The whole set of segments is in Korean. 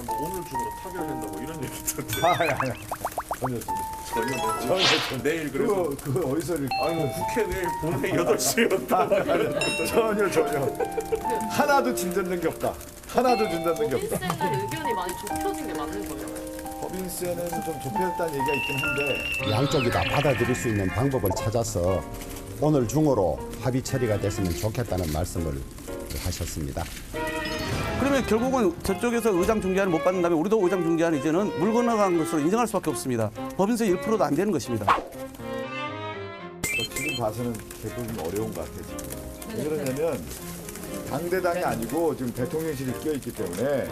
뭐 오늘 중으로 타결된다 뭐 이런 얘기 있던데. 아니. 전혀 내일 그래서 그거 어디서 이렇게. 아니 뭐 국회 내일 본회 8시였다. 전혀. 하나도 진전된 게 없다. 하나도 진전된 게 없다. 법인세는 의견이 많이 좁혀진 게 맞는 거예요? 법인세는 좀 좁혀졌다는 얘기가 있긴 한데 양쪽이 다 받아들일 수 있는 방법을 찾아서 오늘 중으로 합의 처리가 됐으면 좋겠다는 말씀을 하셨습니다. 그러면 결국은 저쪽에서 의장 중재안을 못 받는다면 우리도 의장 중재안 이제는 물 건너간 것으로 인정할 수밖에 없습니다. 법인세 1%도 안 되는 것입니다. 지금 봐서는 대부분 어려운 것 같아요. 지금. 왜 그러냐면 당대당이 아니고 지금 대통령실이 끼어있기 때문에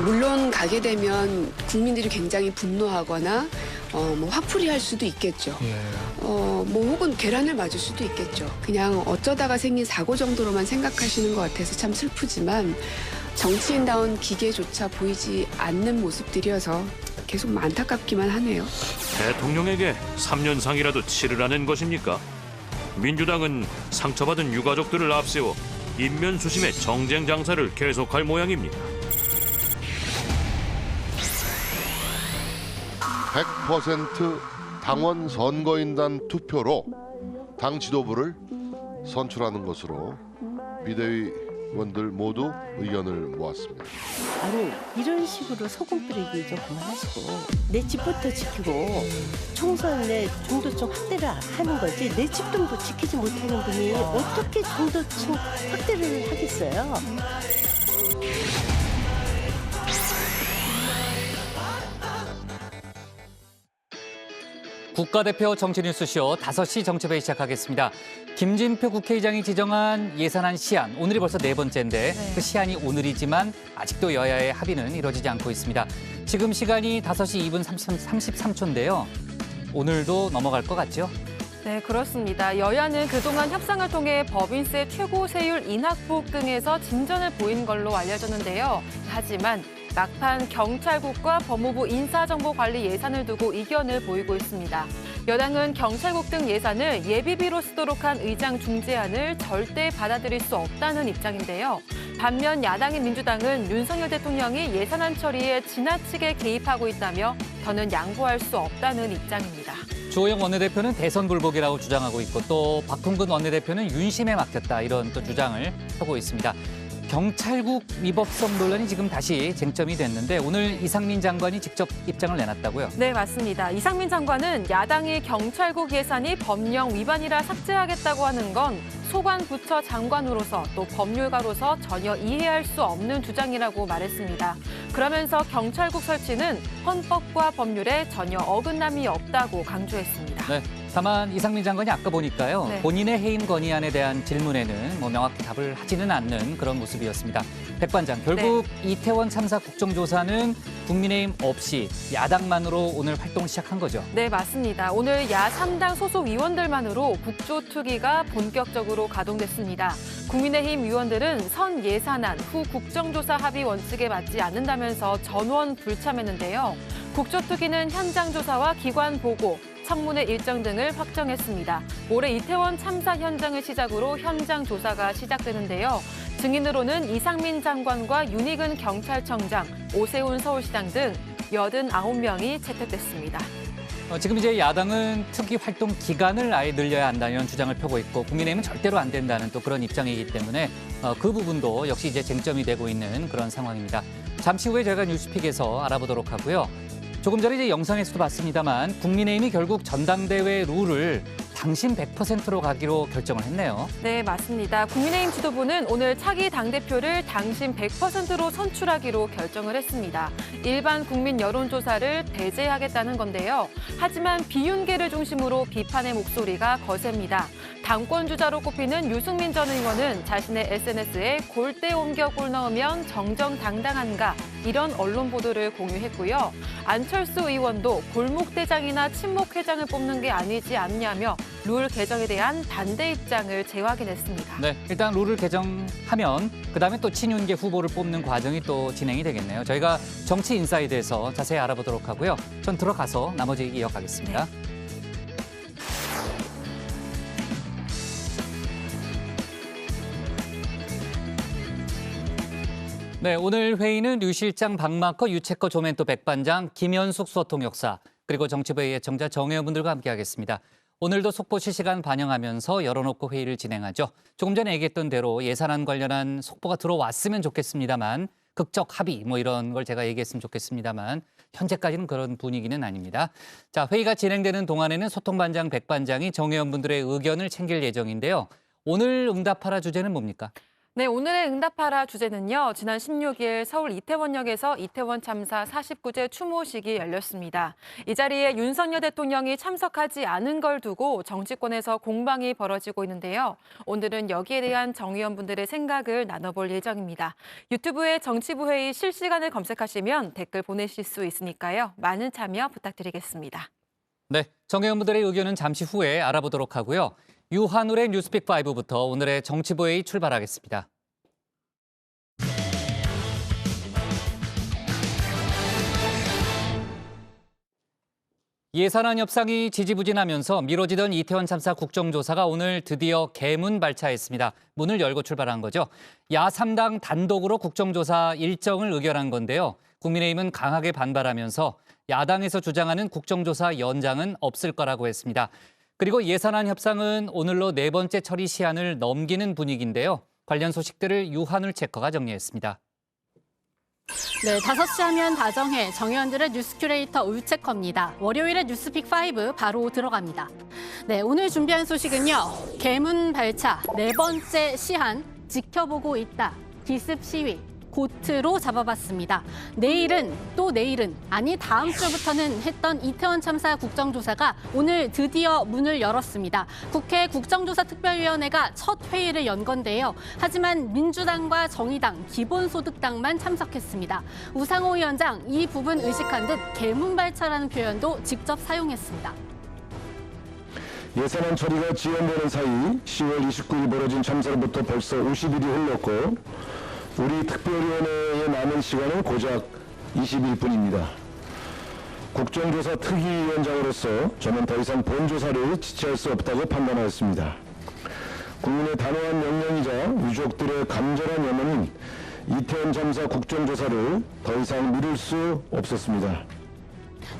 물론 가게 되면 국민들이 굉장히 분노하거나 뭐 화풀이할 수도 있겠죠. 뭐 혹은 계란을 맞을 수도 있겠죠. 그냥 어쩌다가 생긴 사고 정도로만 생각하시는 것 같아서 참 슬프지만 정치인다운 기계조차 보이지 않는 모습들이어서 계속 안타깝기만 하네요. 대통령에게 3년상이라도 치르라는 것입니까? 민주당은 상처받은 유가족들을 앞세워 인면수심의 정쟁 장사를 계속할 모양입니다. 100% 당원 선거인단 투표로 당 지도부를 선출하는 것으로 비대위원들 모두 의견을 모았습니다. 아니 이런 식으로 소금 뿌리기 좀 그만하시고 내 집부터 지키고 총선에 중도층 확대를 하는 거지 내 집도 지키지 못하는 분이 어떻게 중도층 확대를 하겠어요? 국가대표 정치뉴스쇼 5시 정치배 시작하겠습니다. 김진표 국회의장이 지정한 예산안 시한, 오늘이 벌써 4번째인데 그 시한이 오늘이지만 아직도 여야의 합의는 이루어지지 않고 있습니다. 지금 시간이 5시 2분 33초인데요. 오늘도 넘어갈 것 같죠? 네, 그렇습니다. 여야는 그동안 협상을 통해 법인세 최고 세율 인하폭 등에서 진전을 보인 걸로 알려졌는데요. 하지만 막판 경찰국과 법무부 인사정보관리 예산을 두고 이견을 보이고 있습니다. 여당은 경찰국 등 예산을 예비비로 쓰도록 한 의장 중재안을 절대 받아들일 수 없다는 입장인데요. 반면 야당인 민주당은 윤석열 대통령이 예산안 처리에 지나치게 개입하고 있다며 더는 양보할 수 없다는 입장입니다. 주호영 원내대표는 대선 불복이라고 주장하고 있고 또 박홍근 원내대표는 윤심에 맡겼다 이런 또 주장을 하고 있습니다. 경찰국 위법성 논란이 지금 다시 쟁점이 됐는데 오늘 이상민 장관이 직접 입장을 내놨다고요? 네, 맞습니다. 이상민 장관은 야당이 경찰국 예산이 법령 위반이라 삭제하겠다고 하는 건 소관부처 장관으로서 또 법률가로서 전혀 이해할 수 없는 주장이라고 말했습니다. 그러면서 경찰국 설치는 헌법과 법률에 전혀 어긋남이 없다고 강조했습니다. 네. 다만 이상민 장관이 아까 보니까요. 네. 본인의 해임 건의안에 대한 질문에는 명확히 답을 하지는 않는 그런 모습이었습니다. 백 관장, 결국 이태원 참사 국정조사는 국민의힘 없이 야당만으로 오늘 활동 시작한 거죠? 네, 맞습니다. 오늘 야 3당 소속 의원들만으로 국조특위가 본격적으로 가동됐습니다. 국민의힘 의원들은 선 예산안 후 국정조사 합의 원칙에 맞지 않는다면서 전원 불참했는데요. 국조특위는 현장 조사와 기관 보고, 청문회 일정 등을 확정했습니다. 올해 이태원 참사 현장을 시작으로 현장 조사가 시작되는데요. 증인으로는 이상민 장관과 윤희근 경찰청장, 오세훈 서울시장 등 89명이 채택됐습니다. 지금 이제 야당은 특위 활동 기간을 아예 늘려야 한다는 주장을 펴고 있고 국민의힘은 절대로 안 된다는 또 그런 입장이기 때문에 그 부분도 역시 이제 쟁점이 되고 있는 그런 상황입니다. 잠시 후에 저희가 뉴스픽에서 알아보도록 하고요. 조금 전에 이제 영상에서도 봤습니다만 국민의힘이 결국 전당대회 룰을 당신 100%로 가기로 결정을 했네요. 네, 맞습니다. 국민의힘 지도부는 오늘 차기 당대표를 당신 100%로 선출하기로 결정을 했습니다. 일반 국민 여론조사를 배제하겠다는 건데요. 하지만 비윤계를 중심으로 비판의 목소리가 거셉니다. 당권주자로 꼽히는 유승민 전 의원은 자신의 SNS에 골대 옮겨 골 넣으면 정정당당한가 이런 언론 보도를 공유했고요. 안철수 의원도 골목대장이나 친목회장을 뽑는 게 아니지 않냐며 룰 개정에 대한 반대 입장을 재확인했습니다. 네, 일단 룰을 개정하면 그다음에 또 친윤계 후보를 뽑는 과정이 또 진행이 되겠네요. 저희가 정치 인사이드에서 자세히 알아보도록 하고요. 전 들어가서 나머지 얘기 이어가겠습니다. 네. 네, 오늘 회의는 류 실장, 박마커, 유채커, 조멘토 백반장, 김현숙 수어통역사, 그리고 정치부의 예청자 정혜원 분들과 함께하겠습니다. 오늘도 속보 실시간 반영하면서 열어놓고 회의를 진행하죠. 조금 전에 얘기했던 대로 예산안 관련한 속보가 들어왔으면 좋겠습니다만 극적 합의 뭐 이런 걸 제가 얘기했으면 좋겠습니다만 현재까지는 그런 분위기는 아닙니다. 자, 회의가 진행되는 동안에는 소통반장 백반장이 정혜원 분들의 의견을 챙길 예정인데요. 오늘 응답하라 주제는 뭡니까? 네, 오늘의 응답하라 주제는요. 지난 16일 서울 이태원역에서 이태원 참사 49제 추모식이 열렸습니다. 이 자리에 윤석열 대통령이 참석하지 않은 걸 두고 정치권에서 공방이 벌어지고 있는데요. 오늘은 여기에 대한 정의원 분들의 생각을 나눠볼 예정입니다. 유튜브에 정치부 회의 실시간을 검색하시면 댓글 보내실 수 있으니까요. 많은 참여 부탁드리겠습니다. 네, 정의원 분들의 의견은 잠시 후에 알아보도록 하고요. 유한울의 뉴스픽5부터 오늘의 정치부 회의 출발하겠습니다. 예산안 협상이 지지부진하면서 미뤄지던 이태원 참사 국정조사가 오늘 드디어 개문 발차했습니다. 문을 열고 출발한 거죠. 야3당 단독으로 국정조사 일정을 의결한 건데요. 국민의힘은 강하게 반발하면서 야당에서 주장하는 국정조사 연장은 없을 거라고 했습니다. 그리고 예산안 협상은 오늘로 4번째 처리 시한을 넘기는 분위기인데요. 관련 소식들을 유한울 체커가 정리했습니다. 네, 5시 하면 다정해 정의원들의 뉴스 큐레이터 울체커입니다. 월요일에 뉴스픽5 바로 들어갑니다. 네, 오늘 준비한 소식은요. 개문 발차 4번째 시한 지켜보고 있다. 기습 시위. 고트로 잡아봤습니다. 내일은 아니 다음 주부터는 했던 이태원 참사 국정조사가 오늘 드디어 문을 열었습니다. 국회 국정조사특별위원회가 첫 회의를 연 건데요. 하지만 민주당과 정의당, 기본소득당만 참석했습니다. 우상호 위원장 이 부분 의식한 듯 개문발차라는 표현도 직접 사용했습니다. 예산안 처리가 지연되는 사이 10월 29일 벌어진 참사로부터 벌써 50일이 흘렀고 우리 특별위원회에 남은 시간은 고작 20일뿐입니다. 국정조사 특위위원장으로서 저는 더 이상 본조사를 지체할 수 없다고 판단하였습니다. 국민의 단호한 명령이자 유족들의 간절한 염원인 이태원 참사 국정조사를 더 이상 미룰 수 없었습니다.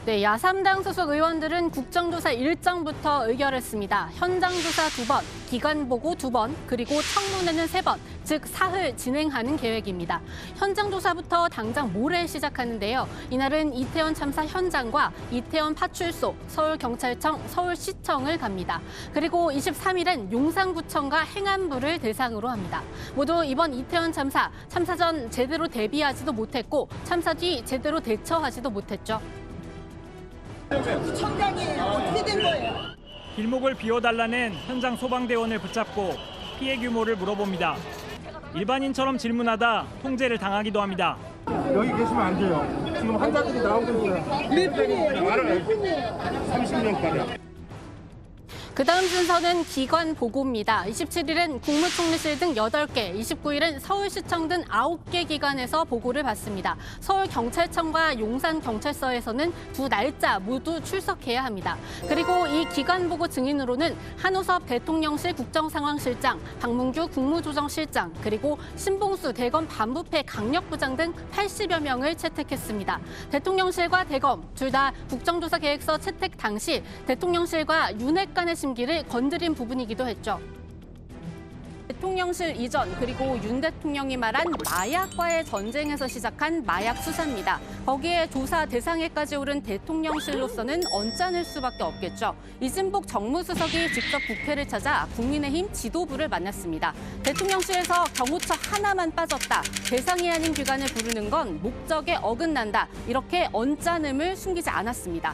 네, 야3당 소속 의원들은 국정조사 일정부터 의결했습니다. 현장조사 2번, 기관보고 2번, 그리고 청문회는 3번, 즉 사흘 진행하는 계획입니다. 현장조사부터 당장 모레 시작하는데요. 이날은 이태원 참사 현장과 이태원 파출소, 서울경찰청, 서울시청을 갑니다. 그리고 23일엔 용산구청과 행안부를 대상으로 합니다. 모두 이번 이태원 참사 전 제대로 대비하지도 못했고 참사 뒤 제대로 대처하지도 못했죠. 구청장이 어떻게 된 거예요? 길목을 비워달라는 현장 소방대원을 붙잡고 피해 규모를 물어봅니다. 일반인처럼 질문하다 통제를 당하기도 합니다. 여기 계시면 안 돼요. 지금 환자들이 나오고 있어요. 몇 분이에요? 알아요. 30년까지. 그 다음 순서는 기관 보고입니다. 27일은 국무총리실 등 8개, 29일은 서울시청 등 9개 기관에서 보고를 받습니다. 서울경찰청과 용산경찰서에서는 2 날짜 모두 출석해야 합니다. 그리고 이 기관 보고 증인으로는 한우섭 대통령실 국정상황실장, 박문규 국무조정실장, 그리고 신봉수 대검 반부패 강력부장 등 80여 명을 채택했습니다. 대통령실과 대검 둘 다 국정조사 계획서 채택 당시 대통령실과 윤핵 간의 심기를 건드린 부분이기도 했죠. 대통령실 이전 그리고 윤 대통령이 말한 마약과의 전쟁에서 시작한 마약 수사입니다. 거기에 조사 대상에까지 오른 대통령실로서는 언짢을 수밖에 없겠죠. 이진복 정무수석이 직접 국회를 찾아 국민의힘 지도부를 만났습니다. 대통령실에서 경호처 하나만 빠졌다. 대상이 아닌 기관을 부르는 건 목적에 어긋난다. 이렇게 언짢음을 숨기지 않았습니다.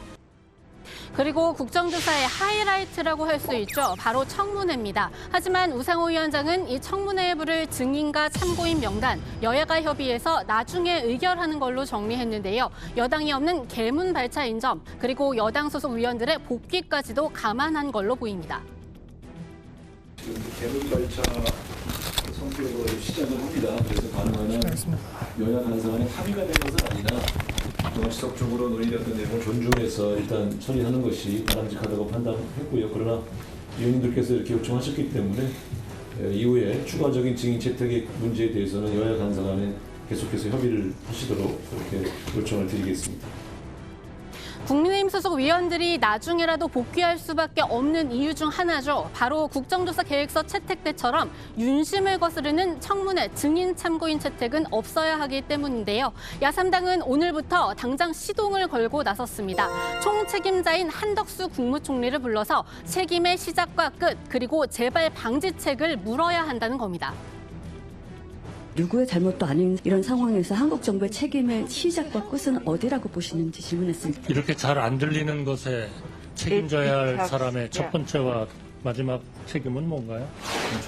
그리고 국정조사의 하이라이트라고 할 수 있죠. 바로 청문회입니다. 하지만 우상호 위원장은 이 청문회에 부를 증인과 참고인 명단, 여야가 협의해서 나중에 의결하는 걸로 정리했는데요. 여당이 없는 개문 발차인 점, 그리고 여당 소속 의원들의 복귀까지도 감안한 걸로 보입니다. 지금 개문 발차 성격으로 시작을 합니다. 그래서 가능한 여야 간사간에 합의가 된 것은 아니라 정치적으로 논의됐던 내용을 존중해서 일단 처리하는 것이 바람직하다고 판단했고요. 그러나 의원님들께서 이렇게 요청하셨기 때문에 이후에 추가적인 증인 채택의 문제에 대해서는 여야 간사 간에 계속해서 협의를 하시도록 그렇게 요청을 드리겠습니다. 국민의힘 소속 위원들이 나중에라도 복귀할 수밖에 없는 이유 중 하나죠. 바로 국정조사 계획서 채택 때처럼 윤심을 거스르는 청문회 증인 참고인 채택은 없어야 하기 때문인데요. 야3당은 오늘부터 당장 시동을 걸고 나섰습니다. 총책임자인 한덕수 국무총리를 불러서 책임의 시작과 끝, 그리고 재발 방지책을 물어야 한다는 겁니다. 누구의 잘못도 아닌 이런 상황에서 한국 정부의 책임의 시작과 끝은 어디라고 보시는지 질문했습니다. 이렇게 잘 안 들리는 것에 책임져야 할 사람의 첫 번째와 마지막 책임은 뭔가요?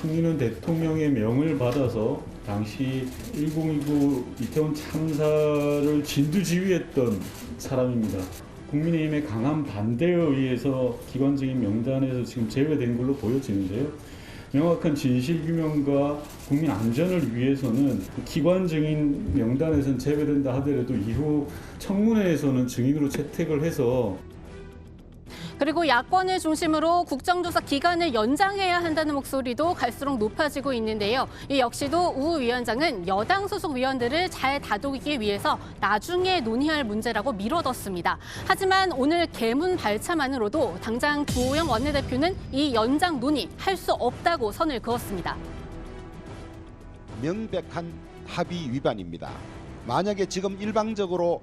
총리는 대통령의 명을 받아서 당시 1029 이태원 참사를 진두지휘했던 사람입니다. 국민의힘의 강한 반대에 의해서 기관적인 명단에서 지금 제외된 걸로 보여지는데요. 명확한 진실규명과 국민 안전을 위해서는 기관적인 명단에서는 제외된다 하더라도 이후 청문회에서는 증인으로 채택을 해서 그리고 야권을 중심으로 국정조사 기간을 연장해야 한다는 목소리도 갈수록 높아지고 있는데요. 이 역시도 우 위원장은 여당 소속 위원들을 잘 다독이기 위해서 나중에 논의할 문제라고 미뤄뒀습니다. 하지만 오늘 개문 발차만으로도 당장 주호영 원내대표는 이 연장 논의할 수 없다고 선을 그었습니다. 명백한 합의 위반입니다. 만약에 지금 일방적으로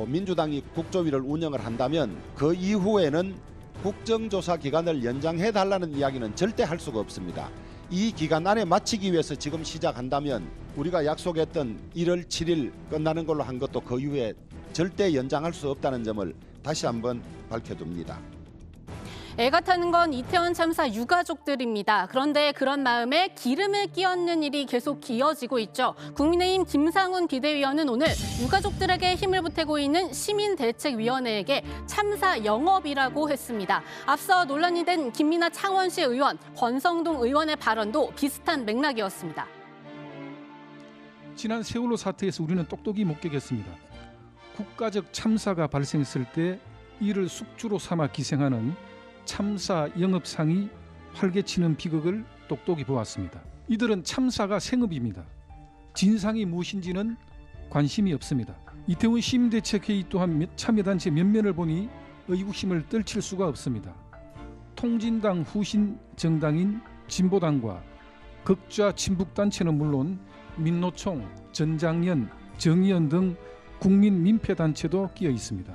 민주당이 국조위를 운영을 한다면 그 이후에는 국정조사 기간을 연장해달라는 이야기는 절대 할 수가 없습니다. 이 기간 안에 마치기 위해서 지금 시작한다면 우리가 약속했던 1월 7일 끝나는 걸로 한 것도 그 이후에 절대 연장할 수 없다는 점을 다시 한번 밝혀둡니다. 애가 타는 건 이태원 참사 유가족들입니다. 그런데 그런 마음에 기름을 끼얹는 일이 계속 이어지고 있죠. 국민의힘 김상훈 비대위원은 오늘 유가족들에게 힘을 보태고 있는 시민대책위원회에게 참사 영업이라고 했습니다. 앞서 논란이 된 김민하 창원시 의원, 권성동 의원의 발언도 비슷한 맥락이었습니다. 지난 세월호 사태에서 우리는 똑똑히 목격했습니다. 국가적 참사가 발생했을 때 이를 숙주로 삼아 기생하는 참사 영업상이 활개치는 비극을 똑똑히 보았습니다. 이들은 참사가 생업입니다. 진상이 무엇인지는 관심이 없습니다. 이태원 시민대책회의 또한 참여단체 면면을 보니 의구심을 떨칠 수가 없습니다. 통진당 후신 정당인 진보당과 극좌 친북단체는 물론 민노총, 전장연, 정의연 등 국민민폐단체도 끼어 있습니다.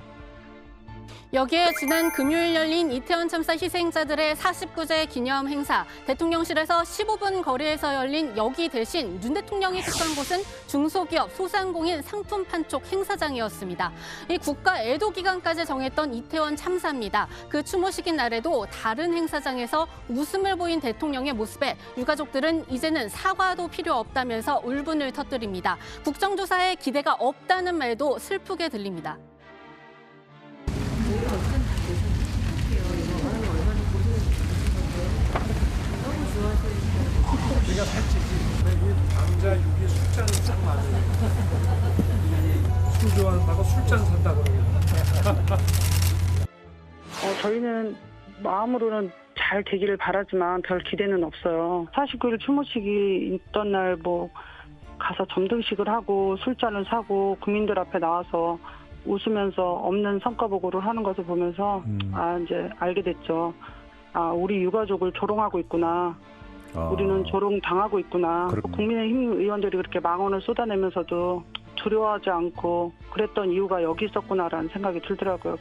여기에 지난 금요일 열린 이태원 참사 희생자들의 49제 기념 행사, 대통령실에서 15분 거리에서 열린 여기 대신 윤 대통령이 속한 곳은 중소기업 소상공인 상품 판촉 행사장이었습니다. 이 국가 애도 기간까지 정했던 이태원 참사입니다. 그 추모식인 날에도 다른 행사장에서 웃음을 보인 대통령의 모습에 유가족들은 이제는 사과도 필요 없다면서 울분을 터뜨립니다. 국정조사에 기대가 없다는 말도 슬프게 들립니다. 우리가 솔직히 남자 6위 술잔 딱 맞아요. 술 좋아한다고 술잔 산다 그러거든요. 저희는 마음으로는 잘 되기를 바라지만 별 기대는 없어요. 49일 추모식이 있던 날 가서 점등식을 하고 술잔을 사고 국민들 앞에 나와서 웃으면서 없는 성과 보고를 하는 것을 보면서 이제 알게 됐죠. 우리 유가족을 조롱하고 있구나. 우리는 조롱당하고 있구나. 국민의힘 의원들이 그렇게 망언을 쏟아내면서도 두려워하지 않고 그랬던 이유가 여기 있었구나라는 생각이 들더라고요.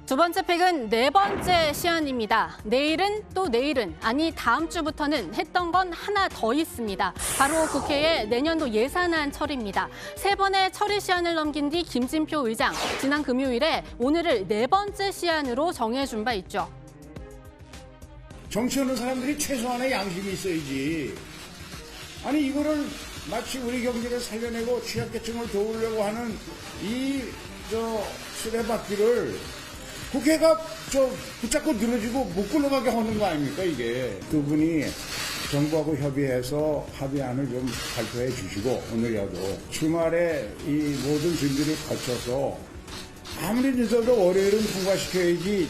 두 번째 팩은 네 번째 시한입니다. 내일은 또 내일은, 아니 다음 주부터는 했던 건 하나 더 있습니다. 바로 국회의 내년도 예산안 처리입니다. 세 번의 처리 시한을 넘긴 뒤 김진표 의장, 지난 금요일에 오늘을 네 번째 시한으로 정해준 바 있죠. 정치하는 사람들이 최소한의 양심이 있어야지. 아니 이거를 마치 우리 경제를 살려내고 취약계층을 도우려고 하는 이 수레바퀴를 국회가 붙잡고 늘어지고 못 굴러가게 하는 거 아닙니까 이게. 두 분이 정부하고 협의해서 합의안을 좀 발표해 주시고 오늘이라도 주말에 이 모든 준비를 거쳐서 아무리 늦어도 월요일은 통과시켜야지.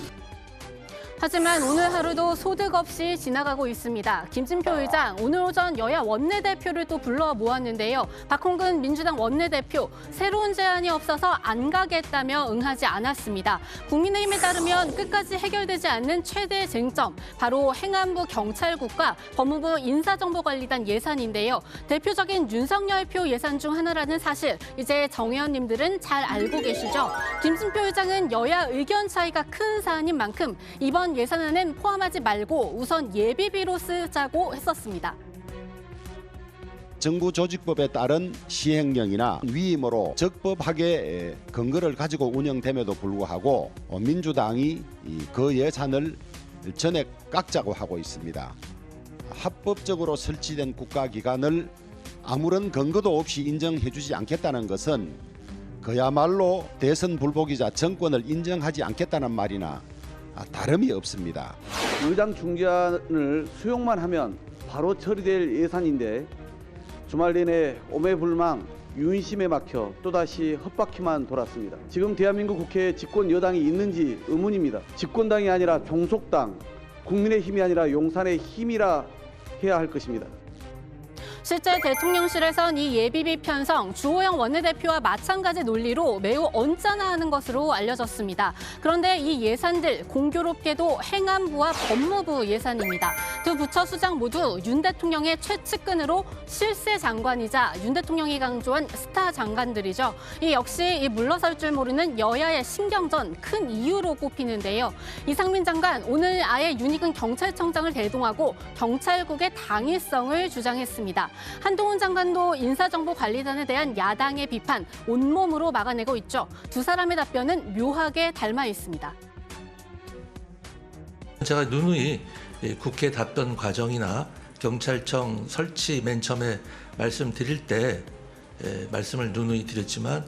하지만 오늘 하루도 소득 없이 지나가고 있습니다. 김진표 의장 오늘 오전 여야 원내대표를 또 불러 모았는데요. 박홍근 민주당 원내대표 새로운 제안이 없어서 안 가겠다며 응하지 않았습니다. 국민의힘에 따르면 끝까지 해결되지 않는 최대 쟁점 바로 행안부 경찰국과 법무부 인사정보관리단 예산인데요. 대표적인 윤석열표 예산 중 하나라는 사실 이제 정 의원님들은 잘 알고 계시죠? 김진표 의장은 여야 의견 차이가 큰 사안인 만큼 이번 예산안은 포함하지 말고 우선 예비비로 쓰자고 했었습니다. 정부 조직법에 따른 시행령이나 위임으로 적법하게 근거를 가지고 운영됨에도 불구하고 민주당이 그 예산을 전액 깎자고 하고 있습니다. 합법적으로 설치된 국가기관을 아무런 근거도 없이 인정해주지 않겠다는 것은 그야말로 대선 불복이자 정권을 인정하지 않겠다는 말이나 다름이 없습니다. 의장 중재안을 수용만 하면 바로 처리될 예산인데 주말 내내 오매불망 윤심에 막혀 또다시 헛바퀴만 돌았습니다. 지금 대한민국 국회에 집권 여당이 있는지 의문입니다. 집권당이 아니라 종속당, 국민의힘이 아니라 용산의 힘이라 해야 할 것입니다. 실제 대통령실에선 이 예비비 편성 주호영 원내대표와 마찬가지 논리로 매우 언짢아하는 것으로 알려졌습니다. 그런데 이 예산들 공교롭게도 행안부와 법무부 예산입니다. 두 부처 수장 모두 윤 대통령의 최측근으로 실세 장관이자 윤 대통령이 강조한 스타 장관들이죠. 이 역시 이 물러설 줄 모르는 여야의 신경전 큰 이유로 꼽히는데요. 이상민 장관 오늘 아예 윤익은 경찰청장을 대동하고 경찰국의 당위성을 주장했습니다. 한동훈 장관도 인사정보관리단에 대한 야당의 비판 온몸으로 막아내고 있죠. 두 사람의 답변은 묘하게 닮아 있습니다. 제가 누누이 국회 답변 과정이나 경찰청 설치 맨 처음에 말씀드릴 때 말씀을 누누이 드렸지만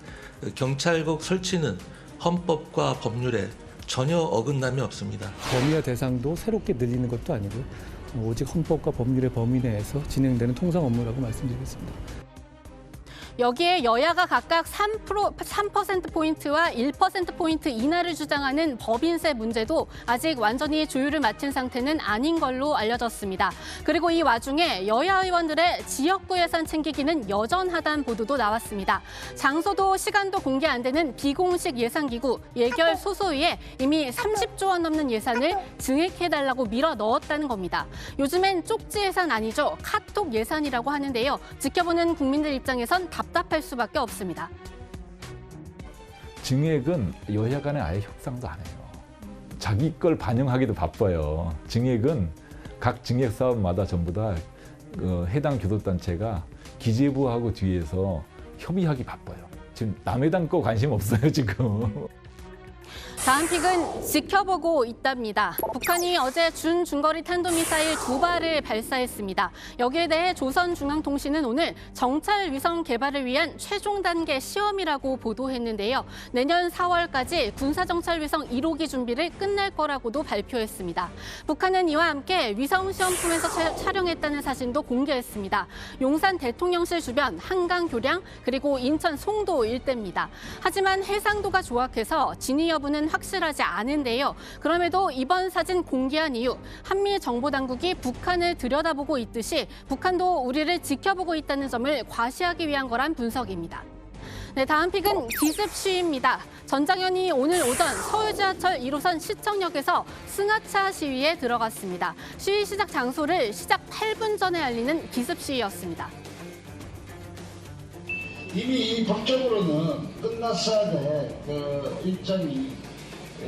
경찰국 설치는 헌법과 법률에 전혀 어긋남이 없습니다. 범위와 대상도 새롭게 늘리는 것도 아니고요. 오직 헌법과 법률의 범위 내에서 진행되는 통상 업무라고 말씀드리겠습니다. 여기에 여야가 각각 3%포인트와 1%포인트 인하를 주장하는 법인세 문제도 아직 완전히 조율을 마친 상태는 아닌 걸로 알려졌습니다. 그리고 이 와중에 여야 의원들의 지역구 예산 챙기기는 여전하다는 보도도 나왔습니다. 장소도 시간도 공개 안 되는 비공식 예산기구 예결 소소위에 이미 30조 원 넘는 예산을 증액해달라고 밀어 넣었다는 겁니다. 요즘엔 쪽지 예산 아니죠. 카톡 예산이라고 하는데요. 지켜보는 국민들 입장에선 답답할 수밖에 없습니다. 증액은 여야 간에 아예 협상도 안 해요. 자기 걸 반영하기도 바빠요. 증액은 각 증액 사업마다 전부 다 해당 교섭단체가 기재부하고 뒤에서 협의하기 바빠요. 지금 남의 당 거 관심 없어요, 지금. 다음 픽은 지켜보고 있답니다. 북한이 어제 중거리 탄도미사일 2발을 발사했습니다. 여기에 대해 조선중앙통신은 오늘 정찰 위성 개발을 위한 최종 단계 시험이라고 보도했는데요. 내년 4월까지 군사정찰 위성 1호기 준비를 끝낼 거라고도 발표했습니다. 북한은 이와 함께 위성 시험품에서 촬영했다는 사진도 공개했습니다. 용산 대통령실 주변 한강 교량 그리고 인천 송도 일대입니다. 하지만 해상도가 조악해서 진위 여부는 확실하지 않은데요. 그럼에도 이번 사진 공개한 이유, 한미 정보당국이 북한을 들여다보고 있듯이 북한도 우리를 지켜보고 있다는 점을 과시하기 위한 거란 분석입니다. 네, 다음 픽은 기습 시위입니다. 전장현이 오늘 오전 서울 지하철 1호선 시청역에서 승하차 시위에 들어갔습니다. 시위 시작 장소를 시작 8분 전에 알리는 기습 시위였습니다. 이미 법적으로는 끝났어야 될 일정이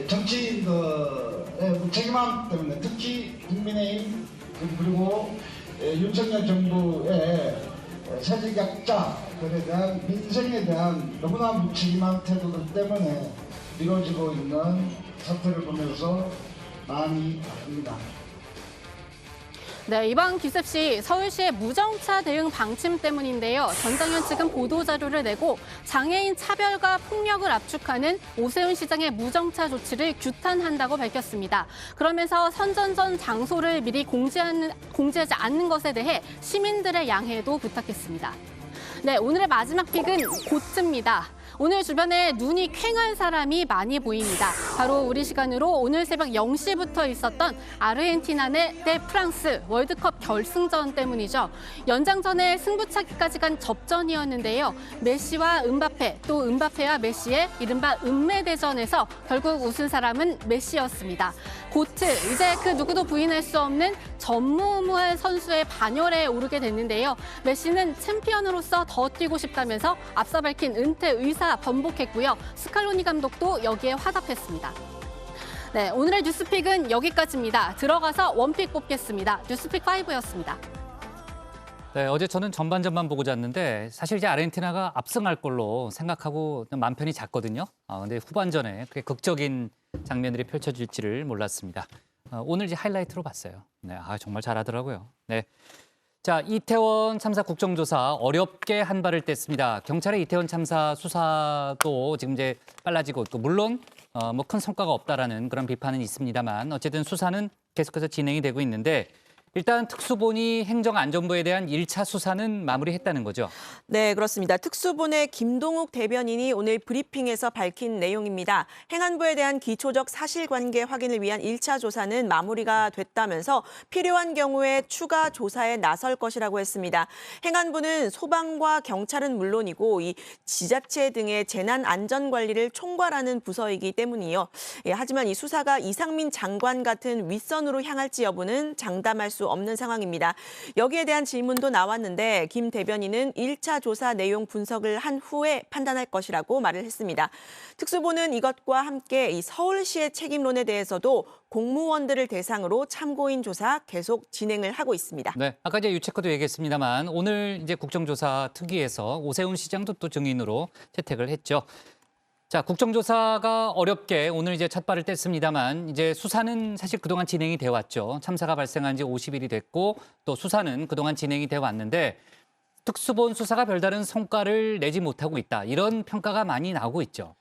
정치인들의 무책임함 때문에 특히 국민의힘 그리고 윤석열 정부의 사직약자들에 대한 민생에 대한 너무나 무책임한 태도들 때문에 이루어지고 있는 사태를 보면서 마음이 아픕니다. 네, 이번 기습 시 서울시의 무정차 대응 방침 때문인데요. 전장현 측은 보도자료를 내고 장애인 차별과 폭력을 압축하는 오세훈 시장의 무정차 조치를 규탄한다고 밝혔습니다. 그러면서 선전전 장소를 미리 공지하지 않는 것에 대해 시민들의 양해도 부탁했습니다. 네, 오늘의 마지막 픽은 고츠입니다. 오늘 주변에 눈이 퀭한 사람이 많이 보입니다. 바로 우리 시간으로 오늘 새벽 0시부터 있었던 아르헨티나 대 프랑스 월드컵 결승전 때문이죠. 연장전에 승부차기까지 간 접전이었는데요. 메시와 음바페, 또 음바페와 메시의 이른바 은메대전에서 결국 우승 사람은 메시였습니다. 고트, 이제 그 누구도 부인할 수 없는 전무후무한 선수의 반열에 오르게 됐는데요. 메시는 챔피언으로서 더 뛰고 싶다면서 앞서 밝힌 은퇴 의사 번복했고요. 스칼로니 감독도 여기에 화답했습니다. 네, 오늘의 뉴스픽은 여기까지입니다. 들어가서 원픽 뽑겠습니다. 뉴스픽 5였습니다. 네, 어제 저는 전반전만 보고 잤는데 사실 이제 아르헨티나가 압승할 걸로 생각하고 마음 편히 잤거든요. 근데 후반전에 그렇게 극적인 장면들이 펼쳐질지를 몰랐습니다. 오늘 이제 하이라이트로 봤어요. 네, 정말 잘하더라고요. 네. 자, 이태원 참사 국정조사 어렵게 한 발을 뗐습니다. 경찰의 이태원 참사 수사도 지금 이제 빨라지고 있고, 물론 뭐 큰 성과가 없다라는 그런 비판은 있습니다만 어쨌든 수사는 계속해서 진행이 되고 있는데, 일단 특수본이 행정안전부에 대한 1차 수사는 마무리했다는 거죠. 네, 그렇습니다. 특수본의 김동욱 대변인이 오늘 브리핑에서 밝힌 내용입니다. 행안부에 대한 기초적 사실관계 확인을 위한 1차 조사는 마무리가 됐다면서 필요한 경우에 추가 조사에 나설 것이라고 했습니다. 행안부는 소방과 경찰은 물론이고 이 지자체 등의 재난안전관리를 총괄하는 부서이기 때문이요. 하지만 이 수사가 이상민 장관 같은 윗선으로 향할지 여부는 장담할 수 없는 상황입니다. 여기에 대한 질문도 나왔는데 김 대변인은 1차 조사 내용 분석을 한 후에 판단할 것이라고 말을 했습니다. 특수본은 이것과 함께 이 서울시의 책임론에 대해서도 공무원들을 대상으로 참고인 조사 계속 진행을 하고 있습니다. 네, 아까 이제 유체커도 얘기했습니다만 오늘 이제 국정조사 특위에서 오세훈 시장도 또 증인으로 채택을 했죠. 자, 국정조사가 어렵게 오늘 이제 첫 발을 뗐습니다만 이제 수사는 사실 그동안 진행이 돼 왔죠. 참사가 발생한 지 50일이 됐고 또 수사는 그동안 진행이 돼 왔는데 특수본 수사가 별다른 성과를 내지 못하고 있다. 이런 평가가 많이 나오고 있죠.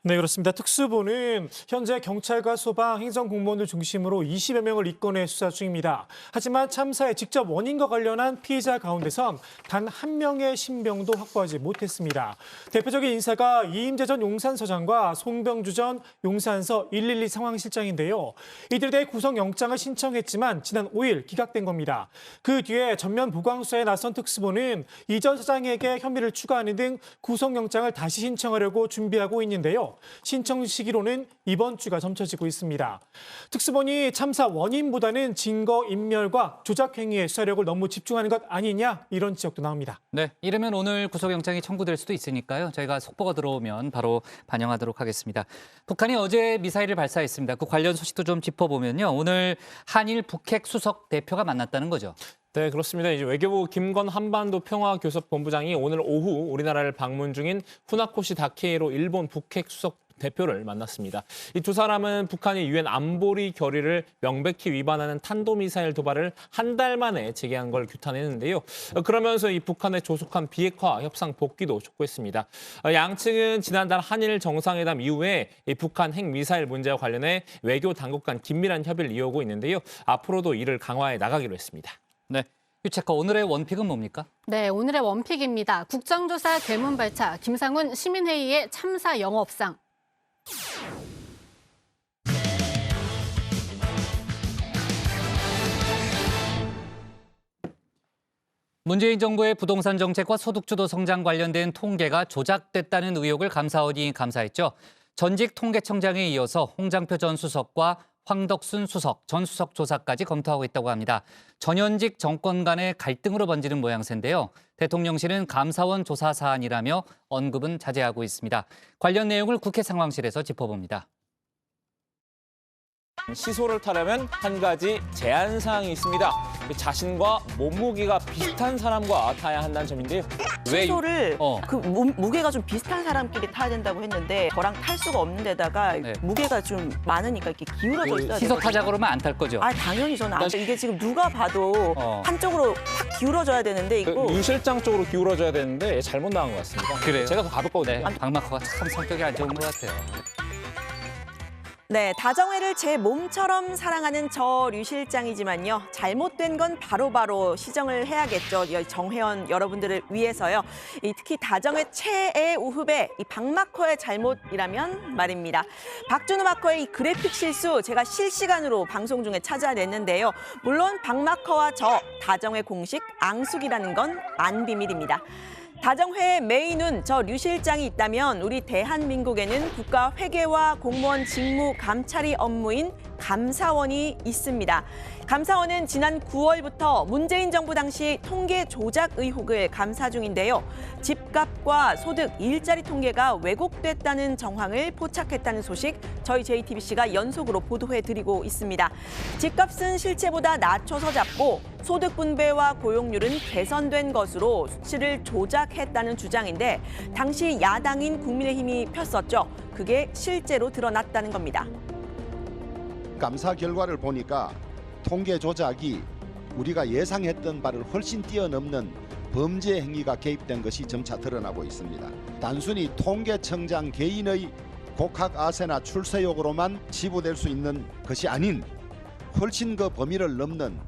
네, 그렇습니다. 특수본은 현재 경찰과 소방, 행정공무원들 중심으로 20여 명을 입건해 수사 중입니다. 하지만 참사의 직접 원인과 관련한 피해자 가운데선 단 한 명의 신병도 확보하지 못했습니다. 대표적인 인사가 이임재 전 용산서장과 송병주 전 용산서 112 상황실장인데요. 이들에 대해 구속영장을 신청했지만 지난 5일 기각된 겁니다. 그 뒤에 전면 보강수사에 나선 특수본은 이 전 서장에게 혐의를 추가하는 등 구속영장을 다시 신청하려고 준비하고 있는데요. 신청 시기로는 이번 주가 점쳐지고 있습니다. 특수본이 참사 원인보다는 증거 인멸과 조작 행위에 수사력을 너무 집중하는 것 아니냐, 이런 지적도 나옵니다. 네, 이러면 오늘 구속영장이 청구될 수도 있으니까요. 저희가 속보가 들어오면 바로 반영하도록 하겠습니다. 북한이 어제 미사일을 발사했습니다. 그 관련 소식도 좀 짚어보면요. 오늘 한일 북핵 수석 대표가 만났다는 거죠. 네, 그렇습니다. 이제 외교부 김건 한반도 평화교섭본부장이 오늘 오후 우리나라를 방문 중인 후나코시 다케이로 일본 북핵 수석 대표를 만났습니다. 이 두 사람은 북한이 유엔 안보리 결의를 명백히 위반하는 탄도미사일 도발을 한 달 만에 재개한 걸 규탄했는데요. 그러면서 이 북한의 조속한 비핵화 협상 복귀도 촉구했습니다. 양측은 지난달 한일 정상회담 이후에 이 북한 핵미사일 문제와 관련해 외교 당국 간 긴밀한 협의를 이어오고 있는데요. 앞으로도 이를 강화해 나가기로 했습니다. 네, 유채커 오늘의 원픽은 뭡니까? 네, 오늘의 원픽입니다. 국정조사 대문 발차, 김상훈 시민회의의 참사 영업상. 문재인 정부의 부동산 정책과 소득주도 성장 관련된 통계가 조작됐다는 의혹을 감사원이 감사했죠. 전직 통계청장에 이어서 홍장표 전 수석과 황덕순 수석, 전 수석 조사까지 검토하고 있다고 합니다. 전현직 정권 간의 갈등으로 번지는 모양새인데요. 대통령실은 감사원 조사 사안이라며 언급은 자제하고 있습니다. 관련 내용을 국회 상황실에서 짚어봅니다. 시소를 타려면 한 가지 제한 사항이 있습니다. 자신과 몸무게가 비슷한 사람과 타야 한다는 점인데요. 시소를 그 무게가 좀 비슷한 사람끼리 타야 된다고 했는데 저랑 탈 수가 없는 데다가 무게가 좀 많으니까 이렇게 기울어져 있어야 돼요. 시소 타자 그러면 안 탈 거죠? 당연히 저는 안 돼요. 이게 지금 누가 봐도 한쪽으로 확 기울어져야 되는데 이거 윤 실장 쪽으로 기울어져야 되는데 잘못 나온 것 같습니다. 그래요? 제가 더 가볍거든요. 박마커가 참 성격이 안 좋은 것 같아요. 네, 다정회를 제 몸처럼 사랑하는 저 류 실장이지만요. 잘못된 건 바로바로 시정을 해야겠죠. 정회원 여러분들을 위해서요. 특히 다정회 최애 우후배 이 박마커의 잘못이라면 말입니다. 박준우 마커의 이 그래픽 실수 제가 실시간으로 방송 중에 찾아냈는데요. 물론 박마커와 저 다정회 공식 앙숙이라는 건 안 비밀입니다. 다정회의 메인은 저 류 실장이 있다면 우리 대한민국에는 국가회계와 공무원 직무 감찰이 업무인 감사원이 있습니다. 감사원은 지난 9월부터 문재인 정부 당시 통계 조작 의혹을 감사 중인데요. 집값과 소득, 일자리 통계가 왜곡됐다는 정황을 포착했다는 소식 저희 JTBC가 연속으로 보도해드리고 있습니다. 집값은 실체보다 낮춰서 잡고 소득 분배와 고용률은 개선된 것으로 수치를 조작했다는 주장인데 당시 야당인 국민의힘이 폈었죠. 그게 실제로 드러났다는 겁니다. 감사 결과를 보니까 통계 조작이 우리가 예상했던 바를 훨씬 뛰어넘는 범죄 행위가 개입된 것이 점차 드러나고 있습니다. 단순히 통계청장 개인의 곡학 아세나 출세욕으로만 치부될 수 있는 것이 아닌 훨씬 그 범위를 넘는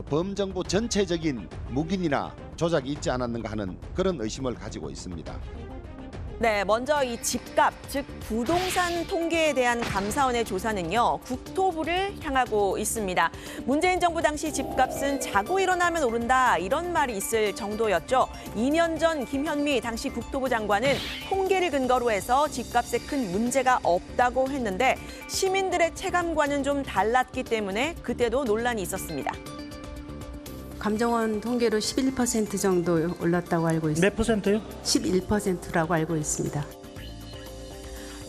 범정부 전체적인 묵인이나 조작이 있지 않았는가 하는 그런 의심을 가지고 있습니다. 네, 먼저 이 집값, 즉 부동산 통계에 대한 감사원의 조사는요. 국토부를 향하고 있습니다. 문재인 정부 당시 집값은 자고 일어나면 오른다 이런 말이 있을 정도였죠. 2년 전 김현미 당시 국토부 장관은 통계를 근거로 해서 집값에 큰 문제가 없다고 했는데 시민들의 체감과는 좀 달랐기 때문에 그때도 논란이 있었습니다. 감정원 통계로 11% 정도 올랐다고 알고 있습니다. 몇 퍼센트요? 11%라고 알고 있습니다.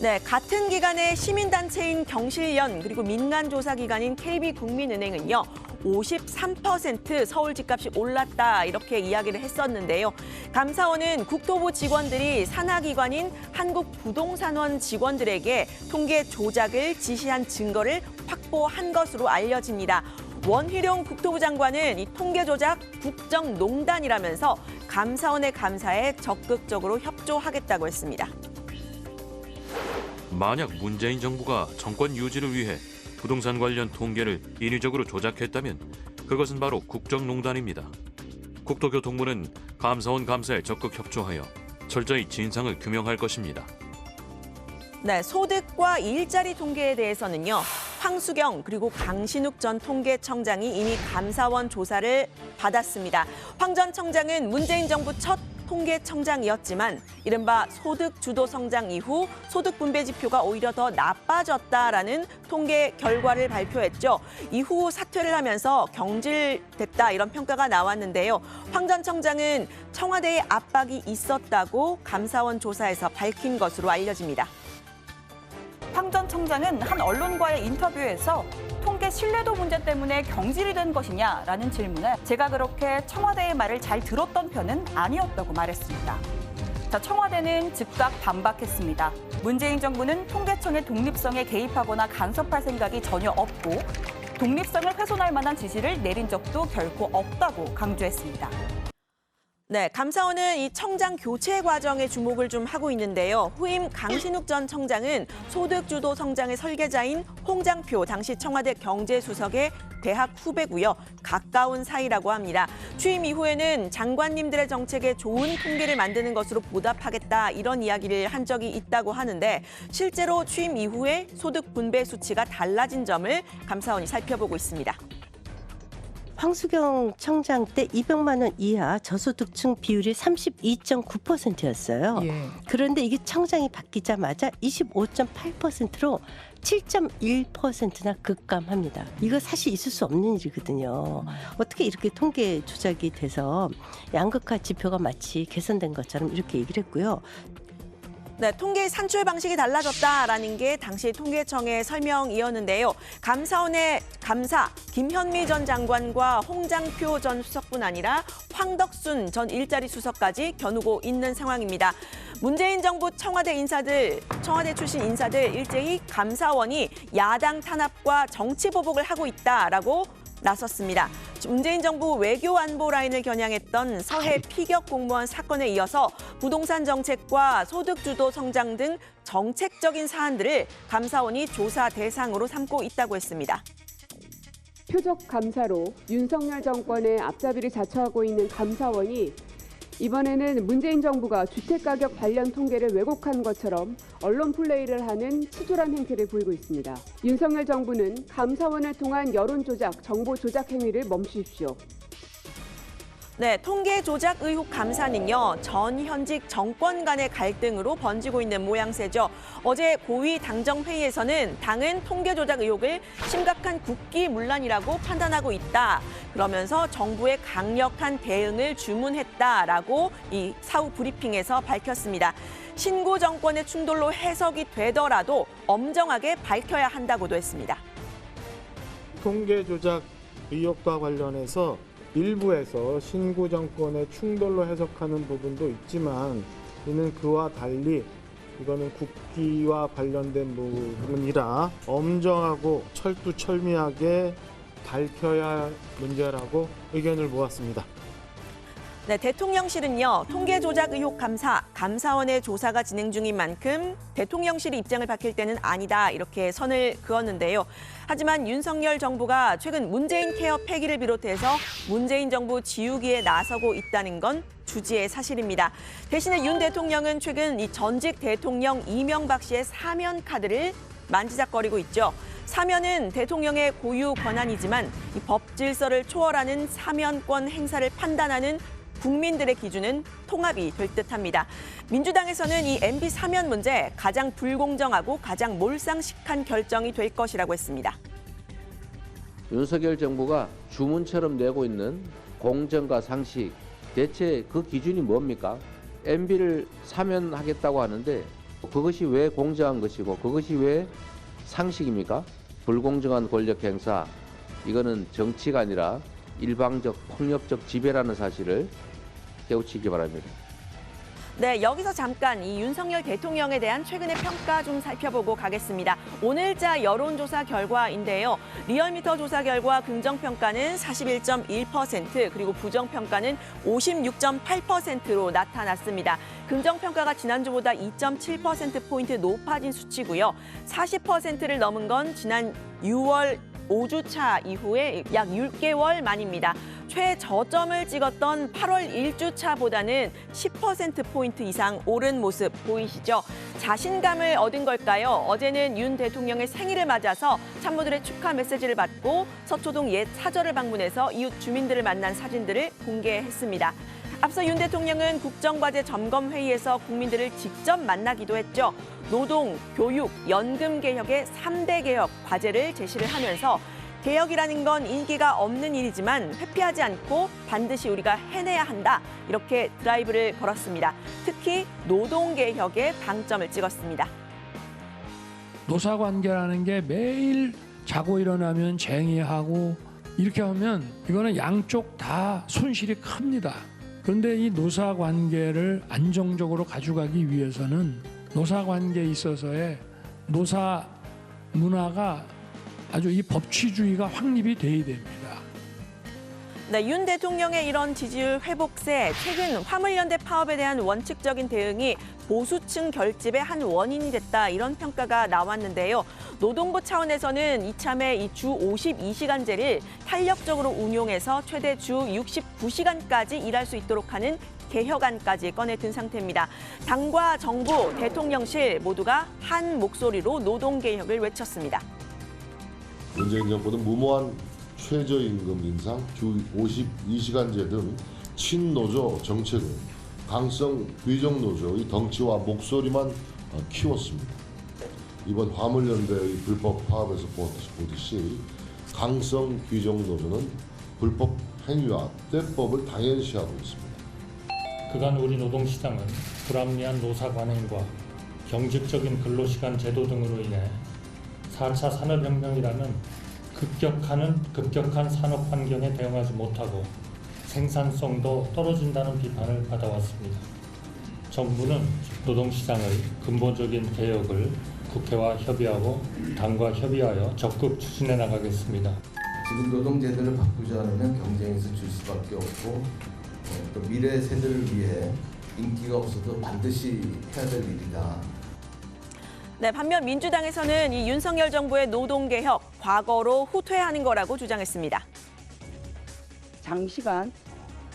네, 같은 기간에 시민단체인 경실련 그리고 민간조사기관인 KB국민은행은요. 53% 서울 집값이 올랐다 이렇게 이야기를 했었는데요. 감사원은 국토부 직원들이 산하기관인 한국부동산원 직원들에게 통계 조작을 지시한 증거를 확보한 것으로 알려집니다. 원희룡 국토부 장관은 이 통계 조작 국정농단이라면서 감사원의 감사에 적극적으로 협조하겠다고 했습니다. 만약 문재인 정부가 정권 유지를 위해 부동산 관련 통계를 인위적으로 조작했다면 그것은 바로 국정농단입니다. 국토교통부는 감사원 감사에 적극 협조하여 철저히 진상을 규명할 것입니다. 네, 소득과 일자리 통계에 대해서는요. 황수경 그리고 강신욱 전 통계청장이 이미 감사원 조사를 받았습니다. 황 전 청장은 문재인 정부 첫 통계청장이었지만 이른바 소득 주도 성장 이후 소득 분배 지표가 오히려 더 나빠졌다라는 통계 결과를 발표했죠. 이후 사퇴를 하면서 경질됐다 이런 평가가 나왔는데요. 황 전 청장은 청와대의 압박이 있었다고 감사원 조사에서 밝힌 것으로 알려집니다. 황 전 청장은 한 언론과의 인터뷰에서 통계 신뢰도 문제 때문에 경질이 된 것이냐라는 질문에 제가 그렇게 청와대의 말을 잘 들었던 편은 아니었다고 말했습니다. 자, 청와대는 즉각 반박했습니다. 문재인 정부는 통계청의 독립성에 개입하거나 간섭할 생각이 전혀 없고 독립성을 훼손할 만한 지시를 내린 적도 결코 없다고 강조했습니다. 네, 감사원은 이 청장 교체 과정에 주목을 좀 하고 있는데요. 후임 강신욱 전 청장은 소득주도 성장의 설계자인 홍장표 당시 청와대 경제수석의 대학 후배고요. 가까운 사이라고 합니다. 취임 이후에는 장관님들의 정책에 좋은 통계를 만드는 것으로 보답하겠다 이런 이야기를 한 적이 있다고 하는데 실제로 취임 이후에 소득 분배 수치가 달라진 점을 감사원이 살펴보고 있습니다. 황수경 청장 때 200만 원 이하 저소득층 비율이 32.9%였어요. 예. 그런데 이게 청장이 바뀌자마자 25.8%로 7.1%나 급감합니다. 이거 사실 있을 수 없는 일이거든요. 어떻게 이렇게 통계 조작이 돼서 양극화 지표가 마치 개선된 것처럼 이렇게 얘기를 했고요. 네, 통계 산출 방식이 달라졌다라는 게 당시 통계청의 설명이었는데요. 감사원의 감사, 김현미 전 장관과 홍장표 전 수석뿐 아니라 황덕순 전 일자리 수석까지 겨누고 있는 상황입니다. 문재인 정부 청와대 출신 인사들 일제히 감사원이 야당 탄압과 정치 보복을 하고 있다라고 나섰습니다. 문재인 정부 외교 안보 라인을 겨냥했던 서해 피격 공무원 사건에 이어서 부동산 정책과 소득 주도 성장 등 정책적인 사안들을 감사원이 조사 대상으로 삼고 있다고 했습니다. 표적 감사로 윤석열 정권의 앞잡이를 자처하고 있는 감사원이 이번에는 문재인 정부가 주택가격 관련 통계를 왜곡한 것처럼 언론 플레이를 하는 치졸한 행태를 보이고 있습니다. 윤석열 정부는 감사원을 통한 여론 조작, 정보 조작 행위를 멈추십시오. 네, 통계 조작 의혹 감사는요, 전 현직 정권 간의 갈등으로 번지고 있는 모양새죠. 어제 고위 당정회의에서는 당은 통계 조작 의혹을 심각한 국기문란이라고 판단하고 있다. 그러면서 정부의 강력한 대응을 주문했다라고 이 사후 브리핑에서 밝혔습니다. 신구 정권의 충돌로 해석이 되더라도 엄정하게 밝혀야 한다고도 했습니다. 통계 조작 의혹과 관련해서 일부에서 신구 정권의 충돌로 해석하는 부분도 있지만 이는 그와 달리 이거는 국기와 관련된 부분이라 엄정하고 철두철미하게 밝혀야 할 문제라고 의견을 모았습니다. 네, 대통령실은요, 통계 조작 의혹 감사원의 조사가 진행 중인 만큼 대통령실이 입장을 밝힐 때는 아니다 이렇게 선을 그었는데요. 하지만 윤석열 정부가 최근 문재인 케어 폐기를 비롯해서 문재인 정부 지우기에 나서고 있다는 건 주지의 사실입니다. 대신에 윤 대통령은 최근 이 전직 대통령 이명박 씨의 사면 카드를 만지작거리고 있죠. 사면은 대통령의 고유 권한이지만 이 법 질서를 초월하는 사면권 행사를 판단하는 국민들의 기준은 통합이 될 듯합니다. 민주당에서는 이 MB 사면 문제 가장 불공정하고 가장 몰상식한 결정이 될 것이라고 했습니다. 윤석열 정부가 주문처럼 내고 있는 공정과 상식, 대체 그 기준이 뭡니까? MB를 사면하겠다고 하는데 그것이 왜 공정한 것이고 그것이 왜 상식입니까? 불공정한 권력 행사, 이거는 정치가 아니라 일방적 폭력적 지배라는 사실을 깨우치기 바랍니다. 네, 여기서 잠깐 이 윤석열 대통령에 대한 최근의 평가 좀 살펴보고 가겠습니다. 오늘자 여론조사 결과인데요. 리얼미터 조사 결과 긍정평가는 41.1%, 그리고 부정평가는 56.8%로 나타났습니다. 긍정평가가 지난주보다 2.7%포인트 높아진 수치고요. 40%를 넘은 건 지난 6월 5주차 이후에 약 6개월 만입니다. 최저점을 찍었던 8월 1주차보다는 10%포인트 이상 오른 모습 보이시죠? 자신감을 얻은 걸까요? 어제는 윤 대통령의 생일을 맞아서 참모들의 축하 메시지를 받고 서초동 옛 사저를 방문해서 이웃 주민들을 만난 사진들을 공개했습니다. 앞서 윤 대통령은 국정과제 점검회의에서 국민들을 직접 만나기도 했죠. 노동, 교육, 연금 개혁의 3대 개혁 과제를 제시를 하면서 개혁이라는 건 인기가 없는 일이지만 회피하지 않고 반드시 우리가 해내야 한다. 이렇게 드라이브를 걸었습니다. 특히 노동 개혁에 방점을 찍었습니다. 노사관계라는 게 매일 자고 일어나면 쟁의하고 이렇게 하면 이거는 양쪽 다 손실이 큽니다. 그런데 이 노사관계를 안정적으로 가져가기 위해서는 노사관계에 있어서의 노사 문화가 아주 이 법치주의가 확립이 돼야 됩니다. 네, 윤 대통령의 이런 지지율 회복세, 최근 화물연대 파업에 대한 원칙적인 대응이 보수층 결집의 한 원인이 됐다, 이런 평가가 나왔는데요. 노동부 차원에서는 이참에 이 주 52시간제를 탄력적으로 운용해서 최대 주 69시간까지 일할 수 있도록 하는 개혁안까지 꺼내든 상태입니다. 당과 정부, 대통령실 모두가 한 목소리로 노동개혁을 외쳤습니다. 문재인 정부는 무모한 최저임금 인상, 주 52시간제 등 친노조 정책을 강성 귀정노조의 덩치와 목소리만 키웠습니다. 이번 화물연대의 불법 파업에서 보듯이 강성 귀정노조는 불법 행위와 때법을 당연시하고 있습니다. 그간 우리 노동시장은 불합리한 노사 관행과 경직적인 근로시간 제도 등으로 인해 4차 산업혁명이라는 급격한 산업 환경에 대응하지 못하고 생산성도 떨어진다는 비판을 받아왔습니다. 정부는 노동시장의 근본적인 개혁을 국회와 협의하고 당과 협의하여 적극 추진해 나가겠습니다. 지금 노동제도를 바꾸지 않으면 경쟁에서 질 수밖에 없고 또 미래 세대를 위해 인기가 없어도 반드시 해야 될 일이다. 네, 반면 민주당에서는 이 윤석열 정부의 노동개혁, 과거로 후퇴하는 거라고 주장했습니다. 장시간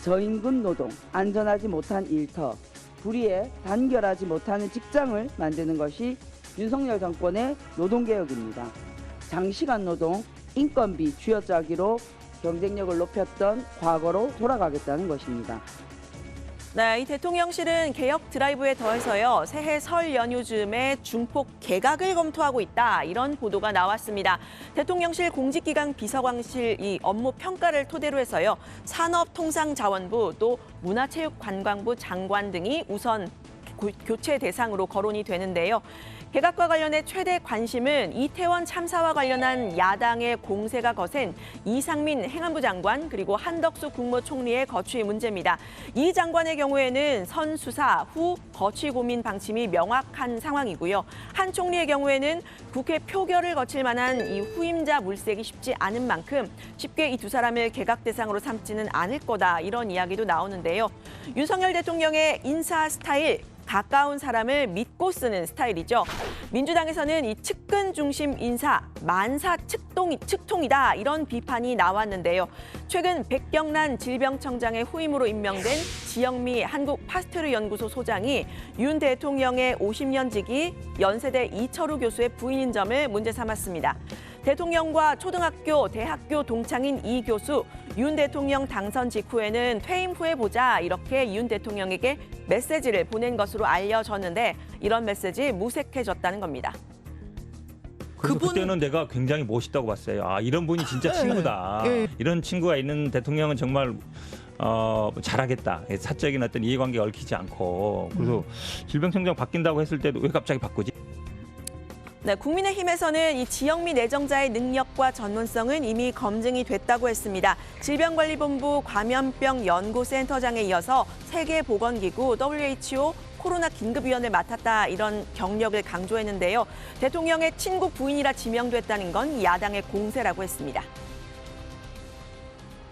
저임금 노동, 안전하지 못한 일터, 불의에 단결하지 못하는 직장을 만드는 것이 윤석열 정권의 노동개혁입니다. 장시간 노동, 인건비 쥐어짜기로 경쟁력을 높였던 과거로 돌아가겠다는 것입니다. 네, 이 대통령실은 개혁 드라이브에 더해서요, 새해 설 연휴 즈음에 중폭 개각을 검토하고 있다, 이런 보도가 나왔습니다. 대통령실 공직기강 비서관실 이 업무 평가를 토대로 해서요, 산업통상자원부 또 문화체육관광부 장관 등이 우선 교체 대상으로 거론이 되는데요. 개각과 관련해 최대 관심은 이태원 참사와 관련한 야당의 공세가 거센 이상민 행안부 장관 그리고 한덕수 국무총리의 거취 문제입니다. 이 장관의 경우에는 선수사 후 거취 고민 방침이 명확한 상황이고요. 한 총리의 경우에는 국회 표결을 거칠 만한 이 후임자 물색이 쉽지 않은 만큼 쉽게 이 두 사람을 개각 대상으로 삼지는 않을 거다, 이런 이야기도 나오는데요. 윤석열 대통령의 인사 스타일, 가까운 사람을 믿고 쓰는 스타일이죠. 민주당에서는 이 측근 중심 인사, 만사 측통이다, 이런 비판이 나왔는데요. 최근 백경란 질병청장의 후임으로 임명된 지영미 한국파스트르연구소 소장이 윤 대통령의 50년 지기 연세대 이철우 교수의 부인인 점을 문제 삼았습니다. 대통령과 초등학교, 대학교 동창인 이 교수, 윤 대통령 당선 직후에는 퇴임 후에 보자, 이렇게 윤 대통령에게 메시지를 보낸 것으로 알려졌는데 이런 메시지 무색해졌다는 겁니다. 그래서 그때는 내가 굉장히 멋있다고 봤어요. 아, 이런 분이 진짜 친구다. 이런 친구가 있는 대통령은 정말 잘하겠다. 사적인 어떤 이해관계가 얽히지 않고. 그래서 질병청장 바뀐다고 했을 때도 왜 갑자기 바꾸지? 네, 국민의힘에서는 이 지영미 내정자의 능력과 전문성은 이미 검증이 됐다고 했습니다. 질병관리본부 감염병 연구센터장에 이어서 세계보건기구 WHO 코로나 긴급위원을 맡았다, 이런 경력을 강조했는데요. 대통령의 친구 부인이라 지명됐다는 건 야당의 공세라고 했습니다.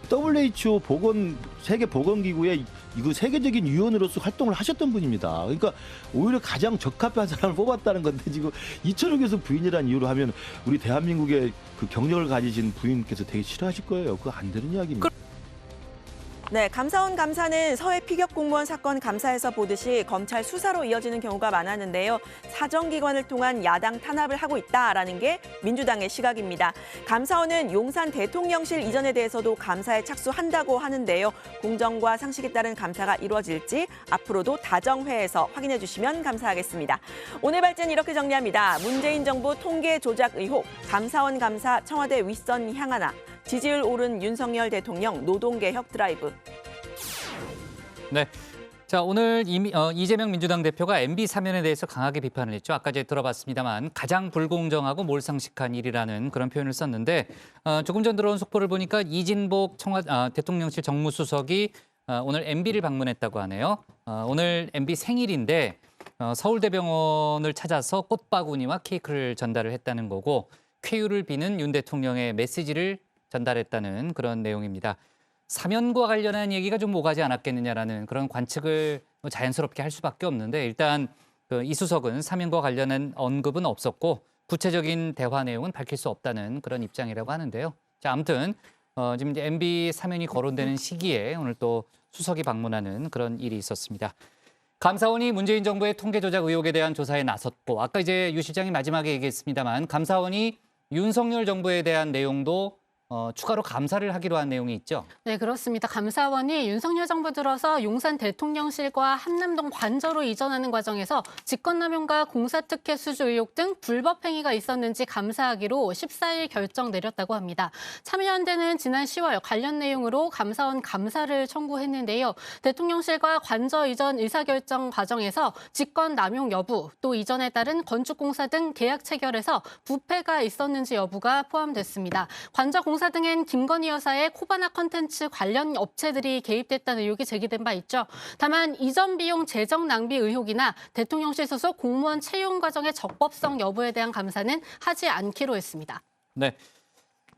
WHO 세계보건기구의 이거 세계적인 위원으로서 활동을 하셨던 분입니다. 그러니까 오히려 가장 적합한 사람을 뽑았다는 건데, 지금 이철우 교수 부인이라는 이유로 하면 우리 대한민국의 그 경력을 가지신 부인께서 되게 싫어하실 거예요. 그거 안 되는 이야기입니다. 네, 감사원 감사는 서해 피격 공무원 사건 감사에서 보듯이 검찰 수사로 이어지는 경우가 많았는데요. 사정기관을 통한 야당 탄압을 하고 있다라는 게 민주당의 시각입니다. 감사원은 용산 대통령실 이전에 대해서도 감사에 착수한다고 하는데요. 공정과 상식에 따른 감사가 이루어질지 앞으로도 다정회에서 확인해 주시면 감사하겠습니다. 오늘 발제는 이렇게 정리합니다. 문재인 정부 통계 조작 의혹, 감사원 감사 청와대 윗선 향하나, 지지율 오른 윤석열 대통령 노동개혁 드라이브. 네. 자, 오늘 이재명 민주당 대표가 MB 사면에 대해서 강하게 비판을 했죠. 아까 제가 들어봤습니다만 가장 불공정하고 몰상식한 일이라는 그런 표현을 썼는데 조금 전 들어온 속보를 보니까 이진복 대통령실 정무수석이 오늘 MB를 방문했다고 하네요. 오늘 MB 생일인데 서울대병원을 찾아서 꽃바구니와 케이크를 전달을 했다는 거고, 쾌유를 비는 윤 대통령의 메시지를 전달했다는 그런 내용입니다. 사면과 관련한 얘기가 좀 오가지 않았겠느냐라는 그런 관측을 자연스럽게 할 수밖에 없는데, 일단 이 수석은 사면과 관련한 언급은 없었고 구체적인 대화 내용은 밝힐 수 없다는 그런 입장이라고 하는데요. 자, 아무튼 지금 이제 MB 사면이 거론되는 시기에 오늘 또 수석이 방문하는 그런 일이 있었습니다. 감사원이 문재인 정부의 통계 조작 의혹에 대한 조사에 나섰고, 아까 이제 유 실장이 마지막에 얘기했습니다만 감사원이 윤석열 정부에 대한 내용도 추가로 감사를 하기로 한 내용이 있죠. 네, 그렇습니다. 감사원이 윤석열 정부 들어서 용산 대통령실과 한남동 관저로 이전하는 과정에서 직권남용과 공사특혜 수주 의혹 등 불법 행위가 있었는지 감사하기로 14일 결정 내렸다고 합니다. 참여연대는 지난 10월 관련 내용으로 감사원 감사를 청구했는데요. 대통령실과 관저 이전 의사결정 과정에서 직권남용 여부, 또 이전에 따른 건축공사 등 계약 체결에서 부패가 있었는지 여부가 포함됐습니다. 관저 공사 등엔 김건희 여사의 코바나 컨텐츠 관련 업체들이 개입됐다는 의혹이 제기된 바 있죠. 다만 이전 비용 재정 낭비 의혹이나 대통령실 소속 공무원 채용 과정의 적법성 여부에 대한 감사는 하지 않기로 했습니다. 네.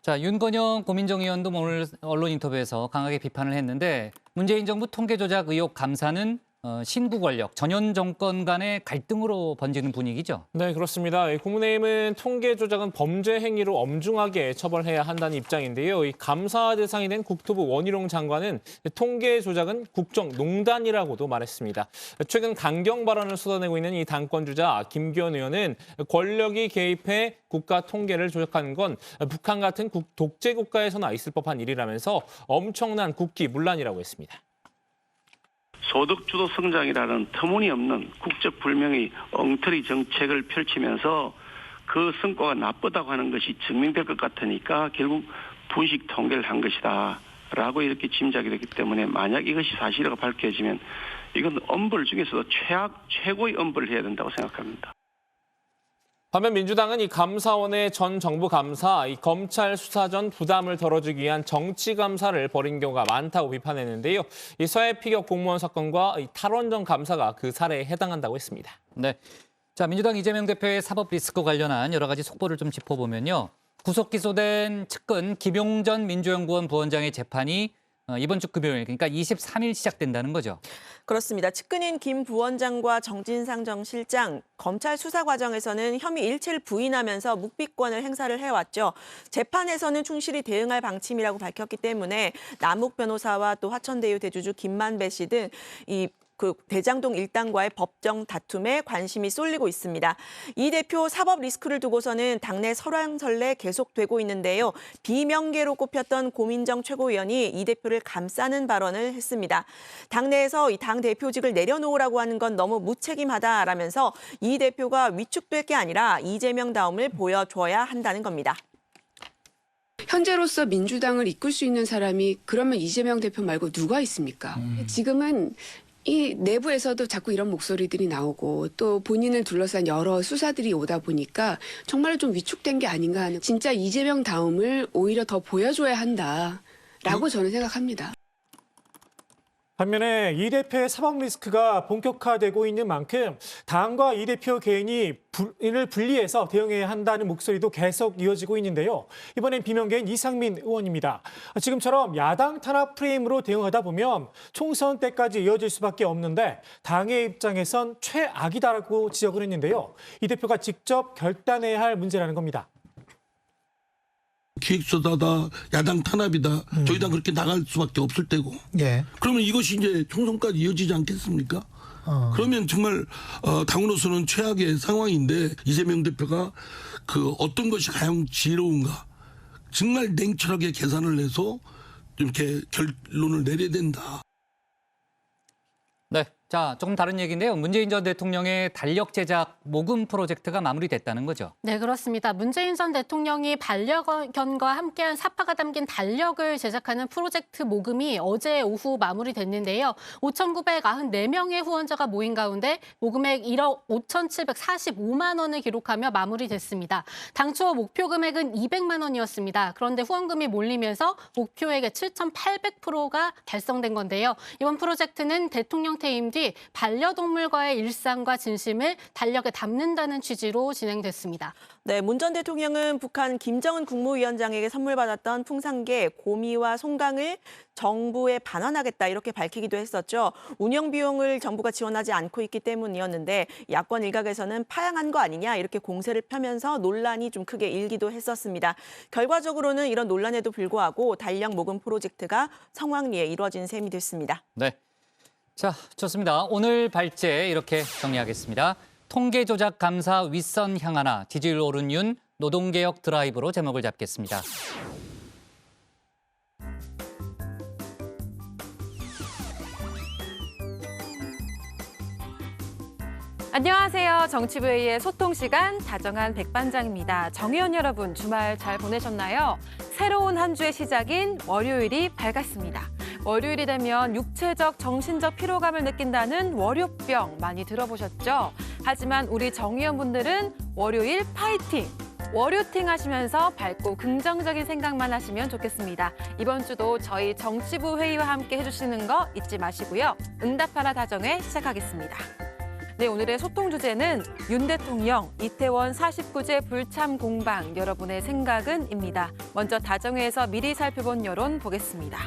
자, 윤건영 고민정 의원도 오늘 언론 인터뷰에서 강하게 비판을 했는데 문재인 정부 통계 조작 의혹 감사는 신구 권력, 전현 정권 간의 갈등으로 번지는 분위기죠. 네, 그렇습니다. 국민의힘은 통계 조작은 범죄 행위로 엄중하게 처벌해야 한다는 입장인데요. 이 감사 대상이 된 국토부 원희룡 장관은 통계 조작은 국정농단이라고도 말했습니다. 최근 강경 발언을 쏟아내고 있는 이 당권주자 김기현 의원은 권력이 개입해 국가 통계를 조작하는 건 북한 같은 독재 국가에서나 있을 법한 일이라면서 엄청난 국기문란이라고 했습니다. 소득주도 성장이라는 터무니없는 국적불명의 엉터리 정책을 펼치면서 그 성과가 나쁘다고 하는 것이 증명될 것 같으니까 결국 분식 통계를 한 것이다 라고 이렇게 짐작이 됐기 때문에 만약 이것이 사실이라고 밝혀지면 이건 엄벌 중에서도 최고의 엄벌을 해야 된다고 생각합니다. 반면 민주당은 이 감사원의 전 정부 감사, 이 검찰 수사 전 부담을 덜어주기 위한 정치 감사를 벌인 경우가 많다고 비판했는데요. 이 서해 피격 공무원 사건과 이 탈원전 감사가 그 사례에 해당한다고 했습니다. 네. 자, 민주당 이재명 대표의 사법 리스크 관련한 여러 가지 속보를 좀 짚어보면요. 구속 기소된 측근 김용전 민주연구원 부원장의 재판이 이번 주 금요일, 그러니까 23일 시작된다는 거죠. 그렇습니다. 측근인 김 부원장과 정진상 전 실장, 검찰 수사 과정에서는 혐의 일체를 부인하면서 묵비권을 행사를 해왔죠. 재판에서는 충실히 대응할 방침이라고 밝혔기 때문에 남욱 변호사와 또 화천대유 대주주 김만배 씨 등 대장동 일당과의 법정 다툼에 관심이 쏠리고 있습니다. 이 대표 사법 리스크를 두고서는 당내 설왕설래 계속되고 있는데요. 비명계로 꼽혔던 고민정 최고위원이 이 대표를 감싸는 발언을 했습니다. 당내에서 이 당 대표직을 내려놓으라고 하는 건 너무 무책임하다라면서 이 대표가 위축될 게 아니라 이재명 다움을 보여줘야 한다는 겁니다. 현재로서 민주당을 이끌 수 있는 사람이 그러면 이재명 대표 말고 누가 있습니까? 지금은 이 내부에서도 자꾸 이런 목소리들이 나오고 또 본인을 둘러싼 여러 수사들이 오다 보니까 정말 좀 위축된 게 아닌가 하는, 진짜 이재명 다움을 오히려 더 보여줘야 한다라고 저는 생각합니다. 반면에 이 대표의 사법 리스크가 본격화되고 있는 만큼 당과 이 대표 개인이 이를 분리해서 대응해야 한다는 목소리도 계속 이어지고 있는데요. 이번엔 비명계인 이상민 의원입니다. 지금처럼 야당 탄압 프레임으로 대응하다 보면 총선 때까지 이어질 수밖에 없는데 당의 입장에선 최악이다라고 지적을 했는데요. 이 대표가 직접 결단해야 할 문제라는 겁니다. 기획수사다, 야당 탄압이다. 저희 당 그렇게 나갈 수밖에 없을 때고. 예. 그러면 이것이 이제 총선까지 이어지지 않겠습니까? 그러면 정말 당으로서는 최악의 상황인데 이재명 대표가 어떤 것이 가장 지혜로운가 정말 냉철하게 계산을 해서 이렇게 결론을 내려야 된다. 네, 자, 조금 다른 얘기인데요. 문재인 전 대통령의 달력 제작 모금 프로젝트가 마무리됐다는 거죠. 네, 그렇습니다. 문재인 전 대통령이 반려견과 함께한 사파가 담긴 달력을 제작하는 프로젝트 모금이 어제 오후 마무리됐는데요. 5,994명의 후원자가 모인 가운데 모금액 1억 5,745만 원을 기록하며 마무리됐습니다. 당초 목표 금액은 200만 원이었습니다. 그런데 후원금이 몰리면서 목표액의 7,800%가 달성된 건데요. 이번 프로젝트는 대통령 퇴임 뒤 반려동물과의 일상과 진심을 달력에 담는다는 취지로 진행됐습니다. 네, 문 전 대통령은 북한 김정은 국무위원장에게 선물 받았던 풍산개, 고미와 송강을 정부에 반환하겠다 이렇게 밝히기도 했었죠. 운영 비용을 정부가 지원하지 않고 있기 때문이었는데 야권 일각에서는 파양한 거 아니냐 이렇게 공세를 펴면서 논란이 좀 크게 일기도 했었습니다. 결과적으로는 이런 논란에도 불구하고 달력 모금 프로젝트가 성황리에 이루어진 셈이 됐습니다. 네. 자, 좋습니다. 오늘 발제 이렇게 정리하겠습니다. 통계 조작 감사 윗선 향하나, 지지율 오른 윤, 노동개혁 드라이브로 제목을 잡겠습니다. 안녕하세요. 정치부회의 소통 시간 다정한 백반장입니다. 정의원 여러분, 주말 잘 보내셨나요? 새로운 한 주의 시작인 월요일이 밝았습니다. 월요일이 되면 육체적, 정신적 피로감을 느낀다는 월요병 많이 들어보셨죠? 하지만 우리 정의원분들은 월요일 파이팅! 월요팅 하시면서 밝고 긍정적인 생각만 하시면 좋겠습니다. 이번 주도 저희 정치부 회의와 함께 해주시는 거 잊지 마시고요. 응답하라 다정회 시작하겠습니다. 네, 오늘의 소통 주제는 윤 대통령, 이태원 49제 불참 공방, 여러분의 생각은입니다. 먼저 다정회에서 미리 살펴본 여론 보겠습니다.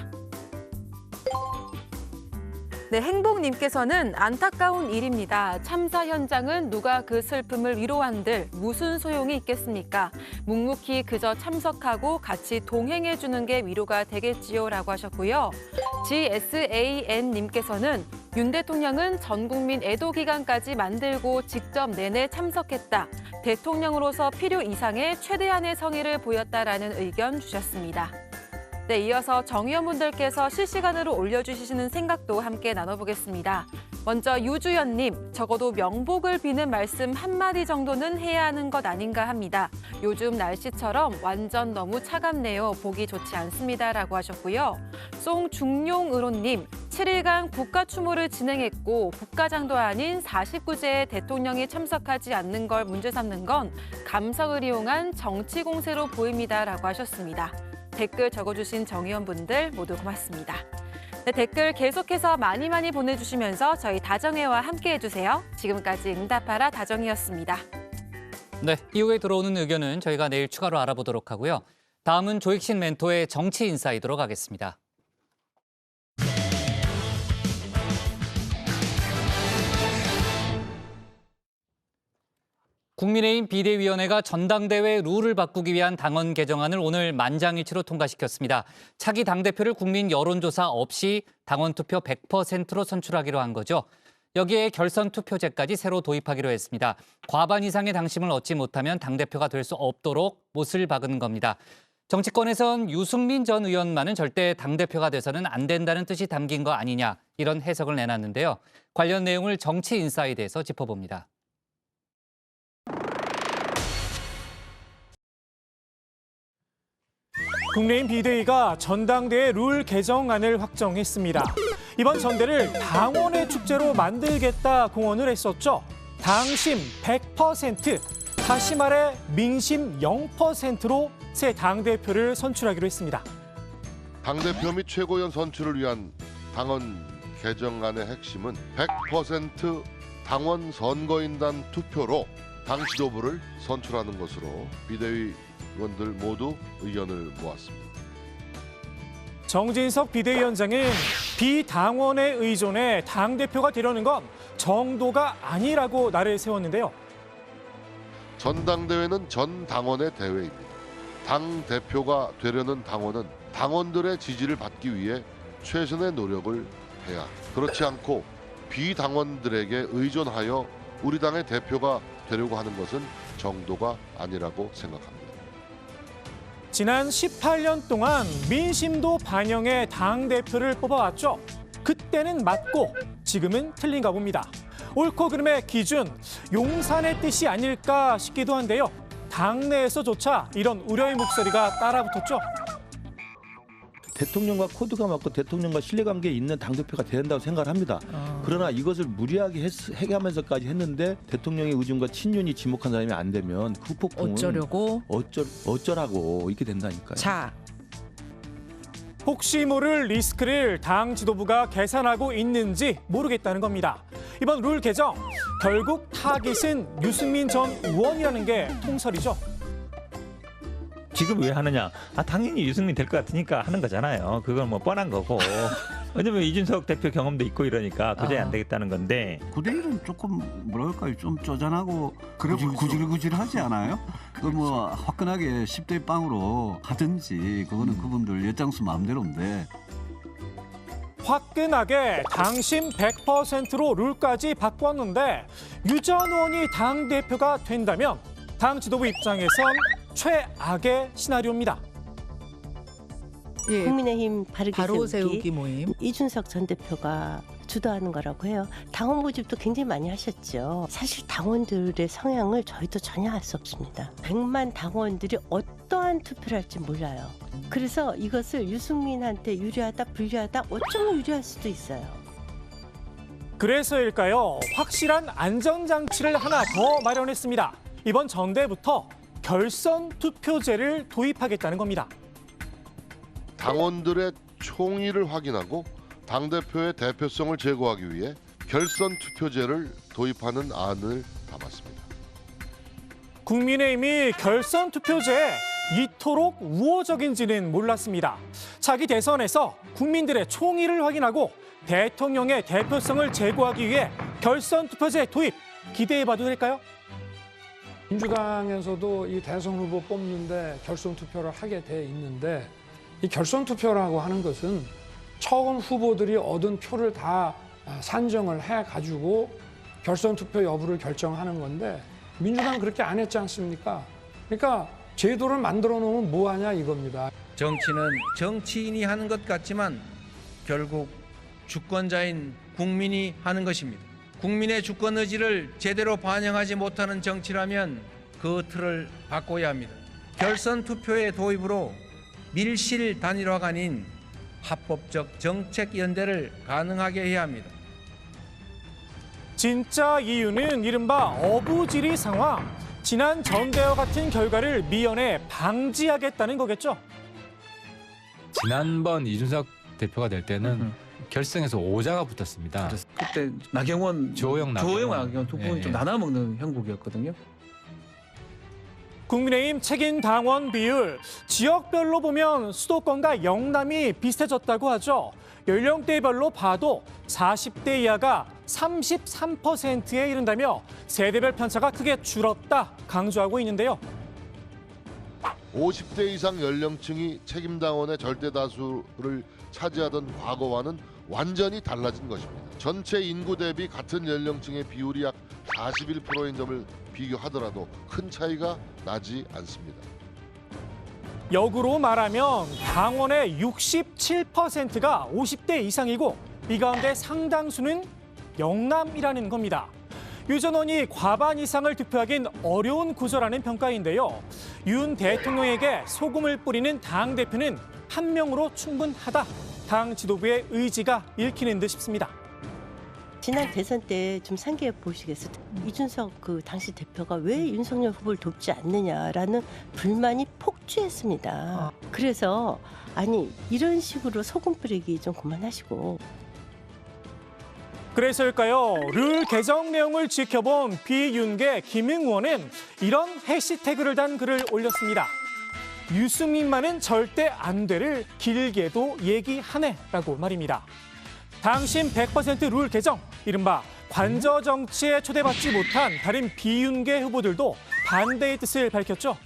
네, 행복님께서는 안타까운 일입니다. 참사 현장은 누가 그 슬픔을 위로한들 무슨 소용이 있겠습니까? 묵묵히 그저 참석하고 같이 동행해주는 게 위로가 되겠지요라고 하셨고요. GSAN님께서는 윤 대통령은 전 국민 애도 기간까지 만들고 직접 내내 참석했다. 대통령으로서 필요 이상의 최대한의 성의를 보였다라는 의견 주셨습니다. 네, 이어서 정의원분들께서 실시간으로 올려주시는 생각도 함께 나눠보겠습니다. 먼저 유주연님, 적어도 명복을 비는 말씀 한마디 정도는 해야 하는 것 아닌가 합니다. 요즘 날씨처럼 완전 너무 차갑네요. 보기 좋지 않습니다라고 하셨고요. 송중용의론님, 7일간 국가추모를 진행했고 국가장도 아닌 49제에 대통령이 참석하지 않는 걸 문제 삼는 건 감성을 이용한 정치 공세로 보입니다라고 하셨습니다. 댓글 적어주신 정의원분들 모두 고맙습니다. 네, 댓글 계속해서 많이 보내주시면서 저희 다정회와 함께 해주세요. 지금까지 응답하라 다정이었습니다. 네, 이후에 들어오는 의견은 저희가 내일 추가로 알아보도록 하고요. 다음은 조익신 멘토의 정치 인사이드로 가겠습니다. 국민의힘 비대위원회가 전당대회 룰을 바꾸기 위한 당원 개정안을 오늘 만장일치로 통과시켰습니다. 차기 당대표를 국민 여론조사 없이 당원 투표 100%로 선출하기로 한 거죠. 여기에 결선 투표제까지 새로 도입하기로 했습니다. 과반 이상의 당심을 얻지 못하면 당대표가 될 수 없도록 못을 박은 겁니다. 정치권에선 유승민 전 의원만은 절대 당대표가 돼서는 안 된다는 뜻이 담긴 거 아니냐, 이런 해석을 내놨는데요. 관련 내용을 정치인사이드에서 짚어봅니다. 국민의힘 비대위가 전당대회 룰 개정안을 확정했습니다. 이번 전대를 당원의 축제로 만들겠다 공언을 했었죠. 당심 100%, 다시 말해 민심 0%로 새 당대표를 선출하기로 했습니다. 당대표 및 최고위원 선출을 위한 당원 개정안의 핵심은 100% 당원 선거인단 투표로 당 지도부를 선출하는 것으로 비대위 의원들 모두 의견을 모았습니다. 정진석 비대위원장은 비당원에 의존해 당대표가 되려는 건 정도가 아니라고 날을 세웠는데요. 전당대회는 전 당원의 대회입니다. 당대표가 되려는 당원은 당원들의 지지를 받기 위해 최선의 노력을 해야 합니다. 그렇지 않고 비당원들에게 의존하여 우리 당의 대표가 되려고 하는 것은 정도가 아니라고 생각합니다. 지난 18년 동안 민심도 반영해 당대표를 뽑아왔죠. 그때는 맞고 지금은 틀린가 봅니다. 옳고 그름의 기준, 용산의 뜻이 아닐까 싶기도 한데요. 당내에서조차 이런 우려의 목소리가 따라붙었죠. 대통령과 코드가 맞고 대통령과 신뢰관계에 있는 당대표가 된다고 생각을 합니다. 그러나 이것을 무리하게 해가면서까지 했는데 대통령의 의중과 친윤이 지목한 사람이 안 되면 그 폭풍은 어쩌라고 이렇게 된다니까요. 자, 혹시 모를 리스크를 당 지도부가 계산하고 있는지 모르겠다는 겁니다. 이번 룰 개정, 결국 타깃은 유승민 전 의원이라는 게 통설이죠. 지금 왜 하느냐? 당연히 유승민 될 것 같으니까 하는 거잖아요. 그건 뭐 뻔한 거고. 왜냐면 이준석 대표 경험도 있고 이러니까 도저히 안 되겠다는 건데. 9대1은 조금 뭐랄까요? 좀 쪼잔하고 구질구질하지 않아요? 그 뭐 화끈하게 10대 빵으로 하든지 그거는 그분들 엿장수 마음대로인데. 화끈하게 당심 100%로 룰까지 바꿨는데 유 전 의원이 당대표가 된다면 당 지도부 입장에선 최악의 시나리오입니다. 예, 국민의힘 바로 세우기 모임. 이준석 전 대표가 주도하는 거라고 해요. 당원 모집도 굉장히 많이 하셨죠. 사실 당원들의 성향을 저희도 전혀 알 수 없습니다. 100만 당원들이 어떠한 투표를 할지 몰라요. 그래서 이것을 유승민한테 유리하다, 불리하다, 어쩌면 유리할 수도 있어요. 그래서일까요? 확실한 안전장치를 하나 더 마련했습니다. 이번 전대부터 결선 투표제를 도입하겠다는 겁니다. 당원들의 총의를 확인하고 당대표의 대표성을 제고하기 위해 결선 투표제를 도입하는 안을 담았습니다. 국민의힘이 결선 투표제에 이토록 우호적인지는 몰랐습니다. 차기 대선에서 국민들의 총의를 확인하고 대통령의 대표성을 제고하기 위해 결선 투표제 도입 기대해봐도 될까요? 민주당에서도 이 대선 후보 뽑는데 결선 투표를 하게 돼 있는데 이 결선 투표라고 하는 것은 처음 후보들이 얻은 표를 다 산정을 해가지고 결선 투표 여부를 결정하는 건데 민주당은 그렇게 안 했지 않습니까? 그러니까 제도를 만들어 놓으면 뭐하냐 이겁니다. 정치는 정치인이 하는 것 같지만 결국 주권자인 국민이 하는 것입니다. 국민의 주권 의지를 제대로 반영하지 못하는 정치라면 그 틀을 바꿔야 합니다. 결선 투표의 도입으로 밀실 단일화가 아닌 합법적 정책 연대를 가능하게 해야 합니다. 진짜 이유는 이른바 어부지리 상황. 지난 전대와 같은 결과를 미연에 방지하겠다는 거겠죠. 지난번 이준석 대표가 될 때는 결승에서 5자가 붙었습니다. 그때 나경원, 조영 나경원 두 분이 좀 나눠먹는 형국이었거든요. 국민의힘 책임 당원 비율, 지역별로 보면 수도권과 영남이 비슷해졌다고 하죠. 연령대별로 봐도 40대 이하가 33%에 이른다며 세대별 편차가 크게 줄었다 강조하고 있는데요. 50대 이상 연령층이 책임당원의 절대 다수를 차지하던 과거와는 완전히 달라진 것입니다. 전체 인구 대비 같은 연령층의 비율이 약 41%인 점을 비교하더라도 큰 차이가 나지 않습니다. 역으로 말하면 당원의 67%가 50대 이상이고 이 가운데 상당수는 영남이라는 겁니다. 유 전 의원이 과반 이상을 득표하긴 어려운 구조라는 평가인데요. 윤 대통령에게 소금을 뿌리는 당대표는 한 명으로 충분하다. 당 지도부의 의지가 읽히는 듯 싶습니다. 지난 대선 때 좀 상기해 보시겠어요? 이준석 그 당시 대표가 왜 윤석열 후보를 돕지 않느냐라는 불만이 폭주했습니다. 그래서 아니 이런 식으로 소금 뿌리기 좀 그만하시고. 그래서일까요? 룰 개정 내용을 지켜본 비윤계 김응 의원은 이런 해시태그를 단 글을 올렸습니다. 유승민만은 절대 안 돼를 길게도 얘기하네라고 말입니다. 당신 100% 룰 개정, 이른바 관저 정치에 초대받지 못한 다른 비윤계 후보들도 반대의 뜻을 밝혔죠.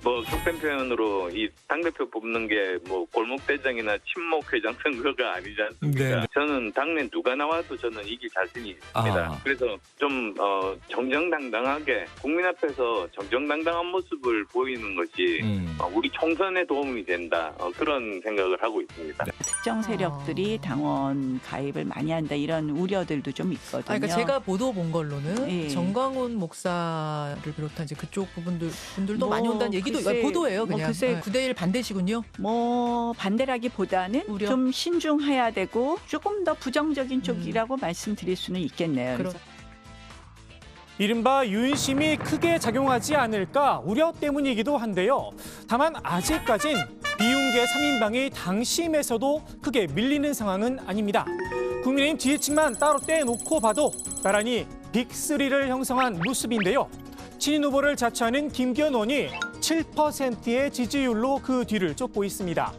뭐 속된 표현으로 이 당대표 뽑는 게 뭐 골목대장이나 친목회장 선거가 아니지 않습니까? 네. 저는 당내 누가 나와도 저는 이길 자신이 있습니다. 그래서 좀 정정당당하게 국민 앞에서 정정당당한 모습을 보이는 것이 우리 총선에 도움이 된다. 그런 생각을 하고 있습니다. 특정 세력들이 당원 가입을 많이 한다 이런 우려들도 좀 있거든요. 그러니까 제가 보도 본 걸로는 정광훈 목사를 비롯한 이제 그쪽 분들도 많이 온다는 얘기도 보도예요. 그냥. 글쎄 9대1 반대시군요. 뭐 반대라기보다는 좀 신중해야 되고 조금 더 부정적인 쪽이라고 말씀드릴 수는 있겠네요. 그래서. 이른바 윤심이 크게 작용하지 않을까 우려 때문이기도 한데요. 다만 아직까진 비윤계 3인방이 당심에서도 크게 밀리는 상황은 아닙니다. 국민의힘 지지층만 따로 떼놓고 봐도 나란히 빅3를 형성한 모습인데요. 친인 후보를 자처하는 김기현 의원이 7%의 지지율로 그 뒤를 쫓고 있습니다.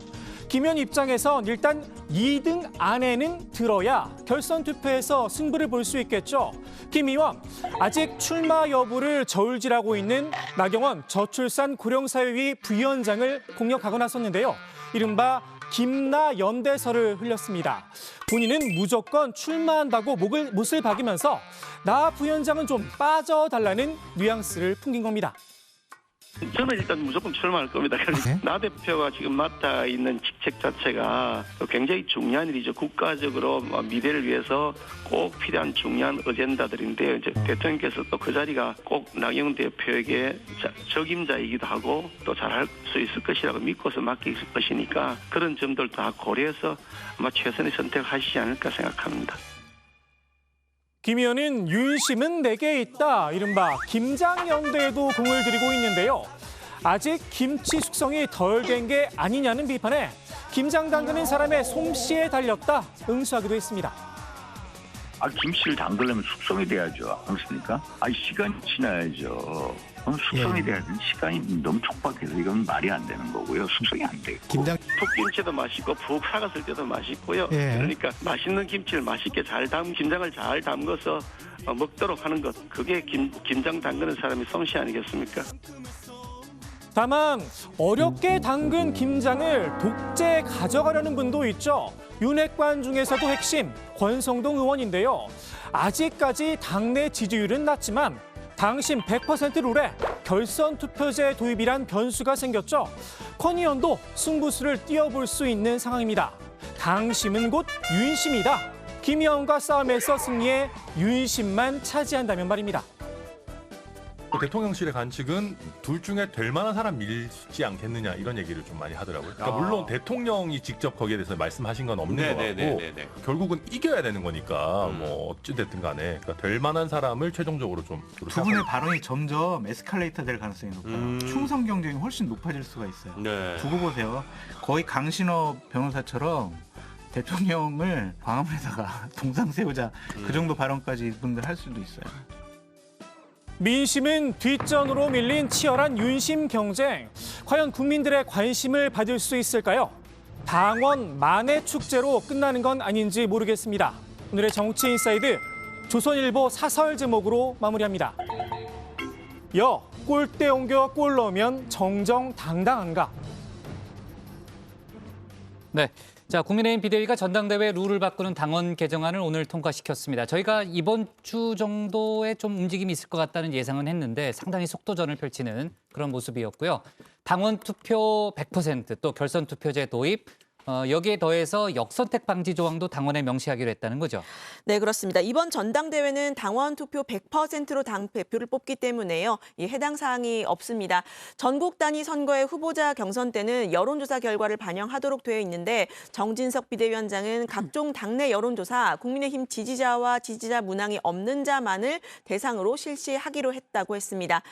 김 의원 입장에선 일단 2등 안에는 들어야 결선 투표에서 승부를 볼 수 있겠죠. 김 의원, 아직 출마 여부를 저울질하고 있는 나경원 저출산 고령사회위 부위원장을 공격하고 나섰는데요. 이른바 김나 연대설을 흘렸습니다. 본인은 무조건 출마한다고 못을 박이면서 나 부위원장은 좀 빠져달라는 뉘앙스를 풍긴 겁니다. 저는 일단 무조건 출마할 겁니다. 나 대표가 지금 맡아 있는 직책 자체가 굉장히 중요한 일이죠. 국가적으로 미래를 위해서 꼭 필요한 중요한 어젠다들인데 이제 대통령께서 또 그 자리가 꼭 나경원 대표에게 적임자이기도 하고 또 잘할 수 있을 것이라고 믿고서 맡길 것이니까 그런 점들 다 고려해서 아마 최선의 선택하시지 않을까 생각합니다. 김 의원은 윤심은 내게 있다. 이른바 김장연대에도 공을 들이고 있는데요. 아직 김치 숙성이 덜 된 게 아니냐는 비판에 김장 담그는 사람의 솜씨에 달렸다 응수하기도 했습니다. 김씨를 담그려면 숙성이 돼야죠. 않습니까? 시간이 지나야죠. 그럼 숙성이 돼야 되는 시간이 너무 촉박해서 이건 말이 안 되는 거고요. 숙성이 안 되고. 풋김치도 맛있고 푹 사갔을 때도 맛있고요. 그러니까 맛있는 김치를 맛있게 김장을 잘 담궈서 먹도록 하는 것. 그게 김장 담그는 사람의 솜씨 아니겠습니까? 다만 어렵게 담근 김장을 독재 가져가려는 분도 있죠. 윤핵관 중에서도 핵심 권성동 의원인데요. 아직까지 당내 지지율은 낮지만 당심 100% 룰에 결선 투표제 도입이란 변수가 생겼죠. 컨 의원도 승부수를 띄워볼 수 있는 상황입니다. 당심은 곧 윤심이다. 김 의원과 싸움에서 승리해 윤심만 차지한다면 말입니다. 대통령실의 관측은 둘 중에 될 만한 사람 밀지 않겠느냐 이런 얘기를 좀 많이 하더라고요. 그러니까 물론 대통령이 직접 거기에 대해서 말씀하신 건 없는 것 같고 결국은 이겨야 되는 거니까 뭐 어찌 됐든 간에 그러니까 될 만한 사람을 최종적으로 좀 두 분의 발언이 점점 에스컬레이터 될 가능성이 높아요. 충성 경쟁이 훨씬 높아질 수가 있어요. 두고 보세요. 거의 강신업 변호사처럼 대통령을 광화문에다가 동상 세우자 그 정도 발언까지 이분들 할 수도 있어요. 민심은 뒷전으로 밀린 치열한 윤심 경쟁. 과연 국민들의 관심을 받을 수 있을까요? 당원 만회 축제로 끝나는 건 아닌지 모르겠습니다. 오늘의 정치 인사이드 조선일보 사설 제목으로 마무리합니다. 골대 옮겨 골 넣으면 정정당당한가? 네. 자, 국민의힘 비대위가 전당대회 룰을 바꾸는 당원 개정안을 오늘 통과시켰습니다. 저희가 이번 주 정도에 좀 움직임이 있을 것 같다는 예상은 했는데 상당히 속도전을 펼치는 그런 모습이었고요. 당원 투표 100%, 또 결선 투표제 도입, 여기에 더해서 역선택 방지 조항도 당원에 명시하기로 했다는 거죠. 네, 그렇습니다. 이번 전당대회는 당원 투표 100%로 당 대표를 뽑기 때문에요. 해당 사항이 없습니다. 전국 단위 선거의 후보자 경선 때는 여론조사 결과를 반영하도록 되어 있는데 정진석 비대위원장은 각종 당내 여론조사, 국민의힘 지지자와 지지자 문항이 없는 자만을 대상으로 실시하기로 했다고 했습니다.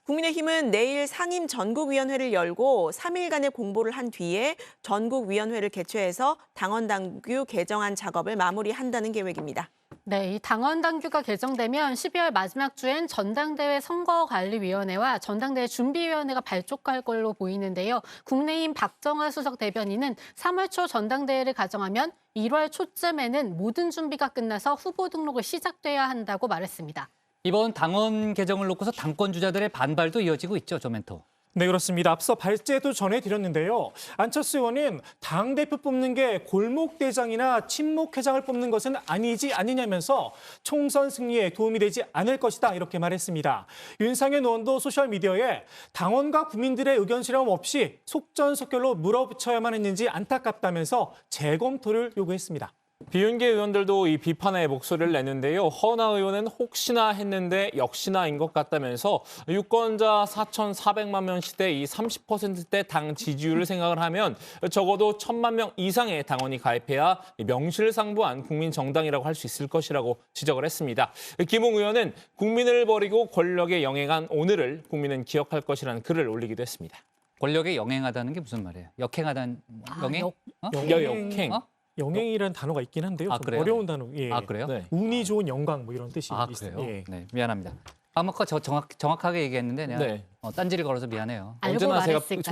국민의힘은 내일 상임 전국위원회를 열고 3일간의 공보를 한 뒤에 전국위원회를 개최해서 당원당규 개정안 작업을 마무리한다는 계획입니다. 네, 이 당원당규가 개정되면 12월 마지막 주엔 전당대회 선거관리위원회와 전당대회 준비위원회가 발족할 걸로 보이는데요. 국민의힘 박정아 수석 대변인은 3월 초 전당대회를 가정하면 1월 초쯤에는 모든 준비가 끝나서 후보 등록을 시작돼야 한다고 말했습니다. 이번 당원 개정을 놓고서 당권 주자들의 반발도 이어지고 있죠, 조멘토. 네, 그렇습니다. 앞서 발제도 전해드렸는데요. 안철수 의원은 당대표 뽑는 게 골목대장이나 친목회장을 뽑는 것은 아니지 않느냐면서 총선 승리에 도움이 되지 않을 것이다 이렇게 말했습니다. 윤상현 의원도 소셜미디어에 당원과 국민들의 의견 실험 없이 속전속결로 물어붙여야만 했는지 안타깝다면서 재검토를 요구했습니다. 비윤계 의원들도 이 비판의 목소리를 냈는데요. 허은하 의원은 혹시나 했는데 역시나인 것 같다면서 유권자 4,400만 명 시대 이 30%대 당 지지율을 생각을 하면 적어도 1,000만 명 이상의 당원이 가입해야 명실상부한 국민정당이라고 할 수 있을 것이라고 지적을 했습니다. 김웅 의원은 국민을 버리고 권력에 영행한 오늘을 국민은 기억할 것이라는 글을 올리기도 했습니다. 권력에 영행하다는 게 무슨 말이에요? 역행하다는 영행? 역행. 영행이라는 단어가 있긴 한데요. 좀 그래요? 어려운 단어. 그래요? 네. 운이 좋은 영광 뭐 이런 뜻이 그래요? 있어요. 네, 미안합니다. 아까 정확하게 얘기했는데 내가 딴지를 걸어서 미안해요. 알고 말했을까요?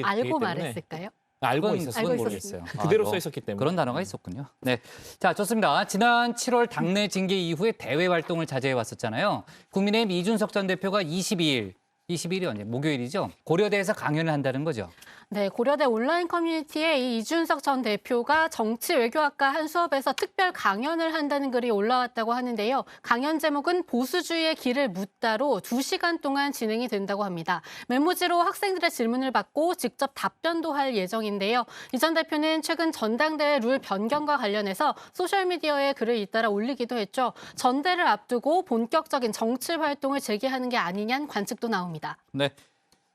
알고 말했을까요? 알고 있었어요. 모르겠어요. 그대로 써 있었기 때문에. 그런 단어가 있었군요. 네, 자 좋습니다. 지난 7월 당내 징계 이후에 대외 활동을 자제해 왔었잖아요. 국민의힘 이준석 전 대표가 22일이 언제? 목요일이죠. 고려대에서 강연을 한다는 거죠. 네, 고려대 온라인 커뮤니티에 이 이준석 전 대표가 정치외교학과 한 수업에서 특별 강연을 한다는 글이 올라왔다고 하는데요. 강연 제목은 보수주의의 길을 묻다로 2시간 동안 진행이 된다고 합니다. 메모지로 학생들의 질문을 받고 직접 답변도 할 예정인데요. 이 전 대표는 최근 전당대회 룰 변경과 관련해서 소셜미디어에 글을 잇따라 올리기도 했죠. 전대를 앞두고 본격적인 정치 활동을 재개하는 게 아니냐는 관측도 나옵니다. 네.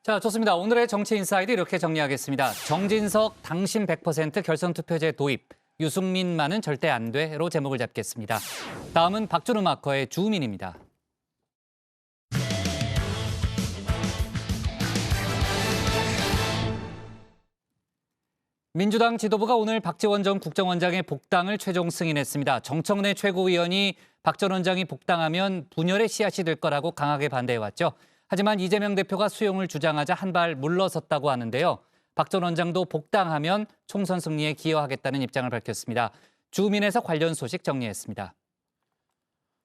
자, 좋습니다. 오늘의 정치 인사이드 이렇게 정리하겠습니다. 정진석 당심 100% 결선 투표제 도입, 유승민만은 절대 안 돼로 제목을 잡겠습니다. 다음은 박준우 마커의 주민입니다. 민주당 지도부가 오늘 박지원 전 국정원장의 복당을 최종 승인했습니다. 정청래 최고위원이 박 전 원장이 복당하면 분열의 씨앗이 될 거라고 강하게 반대해왔죠. 하지만 이재명 대표가 수용을 주장하자 한 발 물러섰다고 하는데요. 박 전 원장도 복당하면 총선 승리에 기여하겠다는 입장을 밝혔습니다. 주민에서 관련 소식 정리했습니다.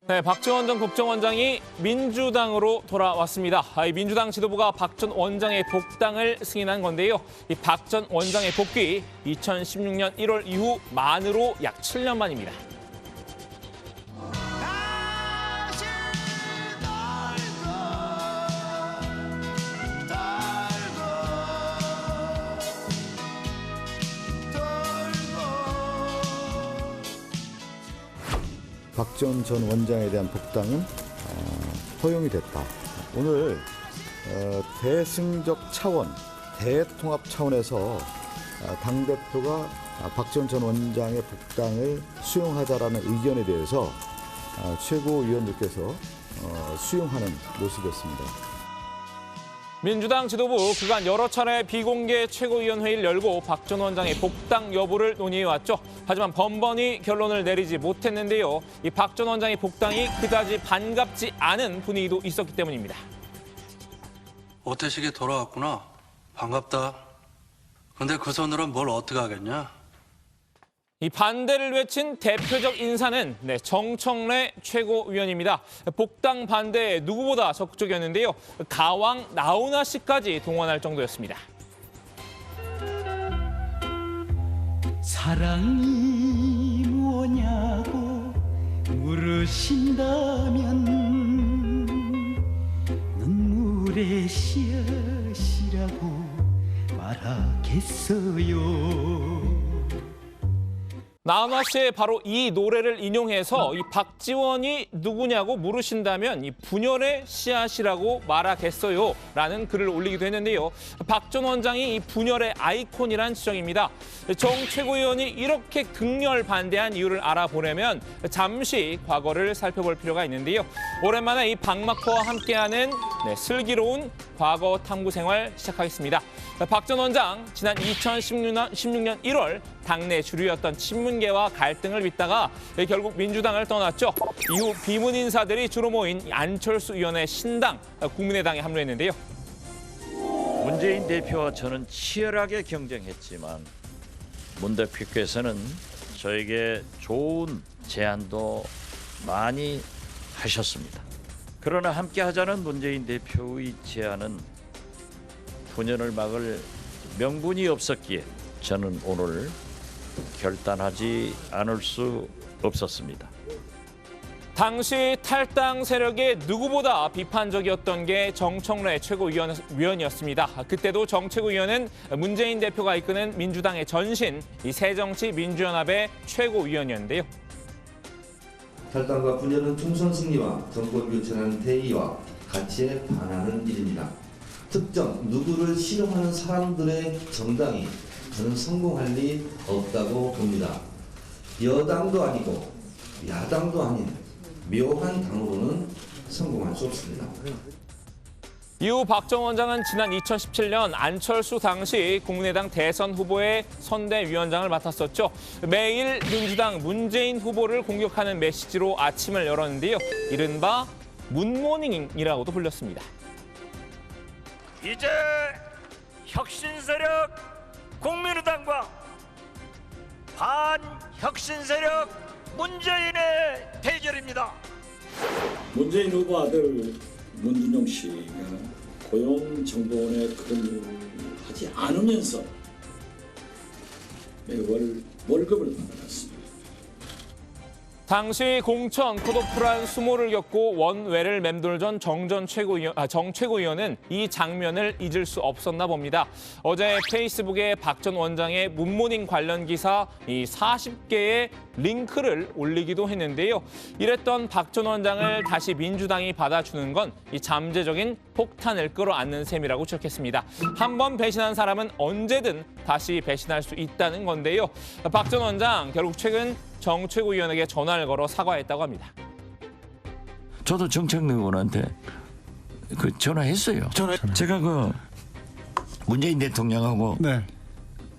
네, 박 전 원장 국정원장이 민주당으로 돌아왔습니다. 민주당 지도부가 박 전 원장의 복당을 승인한 건데요. 이 박 전 원장의 복귀 2016년 1월 이후 만으로 약 7년 만입니다. 박지원 전 원장에 대한 복당은 허용이 됐다. 오늘 대승적 차원, 대통합 차원에서 당대표가 박지원 전 원장의 복당을 수용하자라는 의견에 대해서 최고위원들께서 수용하는 모습이었습니다. 민주당 지도부 그간 여러 차례 비공개 최고위원회의를 열고 박 전 원장의 복당 여부를 논의해왔죠. 하지만 번번이 결론을 내리지 못했는데요. 이 박 전 원장의 복당이 그다지 반갑지 않은 분위기도 있었기 때문입니다. 오태식이 돌아왔구나. 반갑다. 근데 그 손으로 뭘 어떻게 하겠냐? 이 반대를 외친 대표적 인사는 정청래 최고위원입니다. 복당 반대에 누구보다 적극적이었는데요. 가왕 나훈아 씨까지 동원할 정도였습니다. 사랑이 뭐냐고 물으신다면 눈물의 씨앗이라고 말하겠어요. 나훈아 씨의 바로 이 노래를 인용해서 이 박지원이 누구냐고 물으신다면 이 분열의 씨앗이라고 말하겠어요 라는 글을 올리기도 했는데요. 박 전 원장이 이 분열의 아이콘이란 지적입니다. 정 최고위원이 이렇게 극렬 반대한 이유를 알아보려면 잠시 과거를 살펴볼 필요가 있는데요. 오랜만에 이 박마커와 함께하는 슬기로운 과거 탐구 생활 시작하겠습니다. 박 전 원장 지난 2016년 1월 당내 주류였던 친문계와 갈등을 빚다가 결국 민주당을 떠났죠. 이후 비문 인사들이 주로 모인 안철수 의원의 신당 국민의당에 합류했는데요. 문재인 대표와 저는 치열하게 경쟁했지만 문 대표께서는 저에게 좋은 제안도 많이 하셨습니다. 그러나 함께하자는 문재인 대표의 제안은 분열을 막을 명분이 없었기에 저는 오늘 결단하지 않을 수 없었습니다. 당시 탈당 세력의 누구보다 비판적이었던 게 정청래 최고위원이었습니다. 그때도 정 최고위원은 문재인 대표가 이끄는 민주당의 전신 이 새정치민주연합의 최고위원이었는데요. 탈당과 분열은 총선 승리와 정권 교체라는 대의와 가치에 반하는 일입니다. 특정 누구를 싫어하는 사람들의 정당이 저는 성공할 리 없다고 봅니다. 여당도 아니고 야당도 아닌 묘한 당으로는 성공할 수 없습니다. 이후 박 전 원장은 지난 2017년 안철수 당시 국민의당 대선 후보의 선대위원장을 맡았었죠. 매일 민주당 문재인 후보를 공격하는 메시지로 아침을 열었는데요. 이른바 문모닝이라고도 불렸습니다. 이제 혁신 세력 국민의당과 반혁신 세력 문재인의 대결입니다. 문재인 후보 아들 문준용 씨가 고용정보원에 근무하지 않으면서 매월 월급을 받았습니다. 당시 공천 컷오프란 수모를 겪고 원외를 맴돌던 정 최고위원은 이 장면을 잊을 수 없었나 봅니다. 어제 페이스북에 박 전 원장의 문모닝 관련 기사 이 40개의 링크를 올리기도 했는데요. 이랬던 박 전 원장을 다시 민주당이 받아주는 건 이 잠재적인 폭탄을 끌어안는 셈이라고 지적했습니다. 한 번 배신한 사람은 언제든 다시 배신할 수 있다는 건데요. 박 전 원장 결국 최근 정 최고위원에게 전화를 걸어 사과했다고 합니다. 저도 정청래 의원한테 전화했어요. 제가 문재인 대통령하고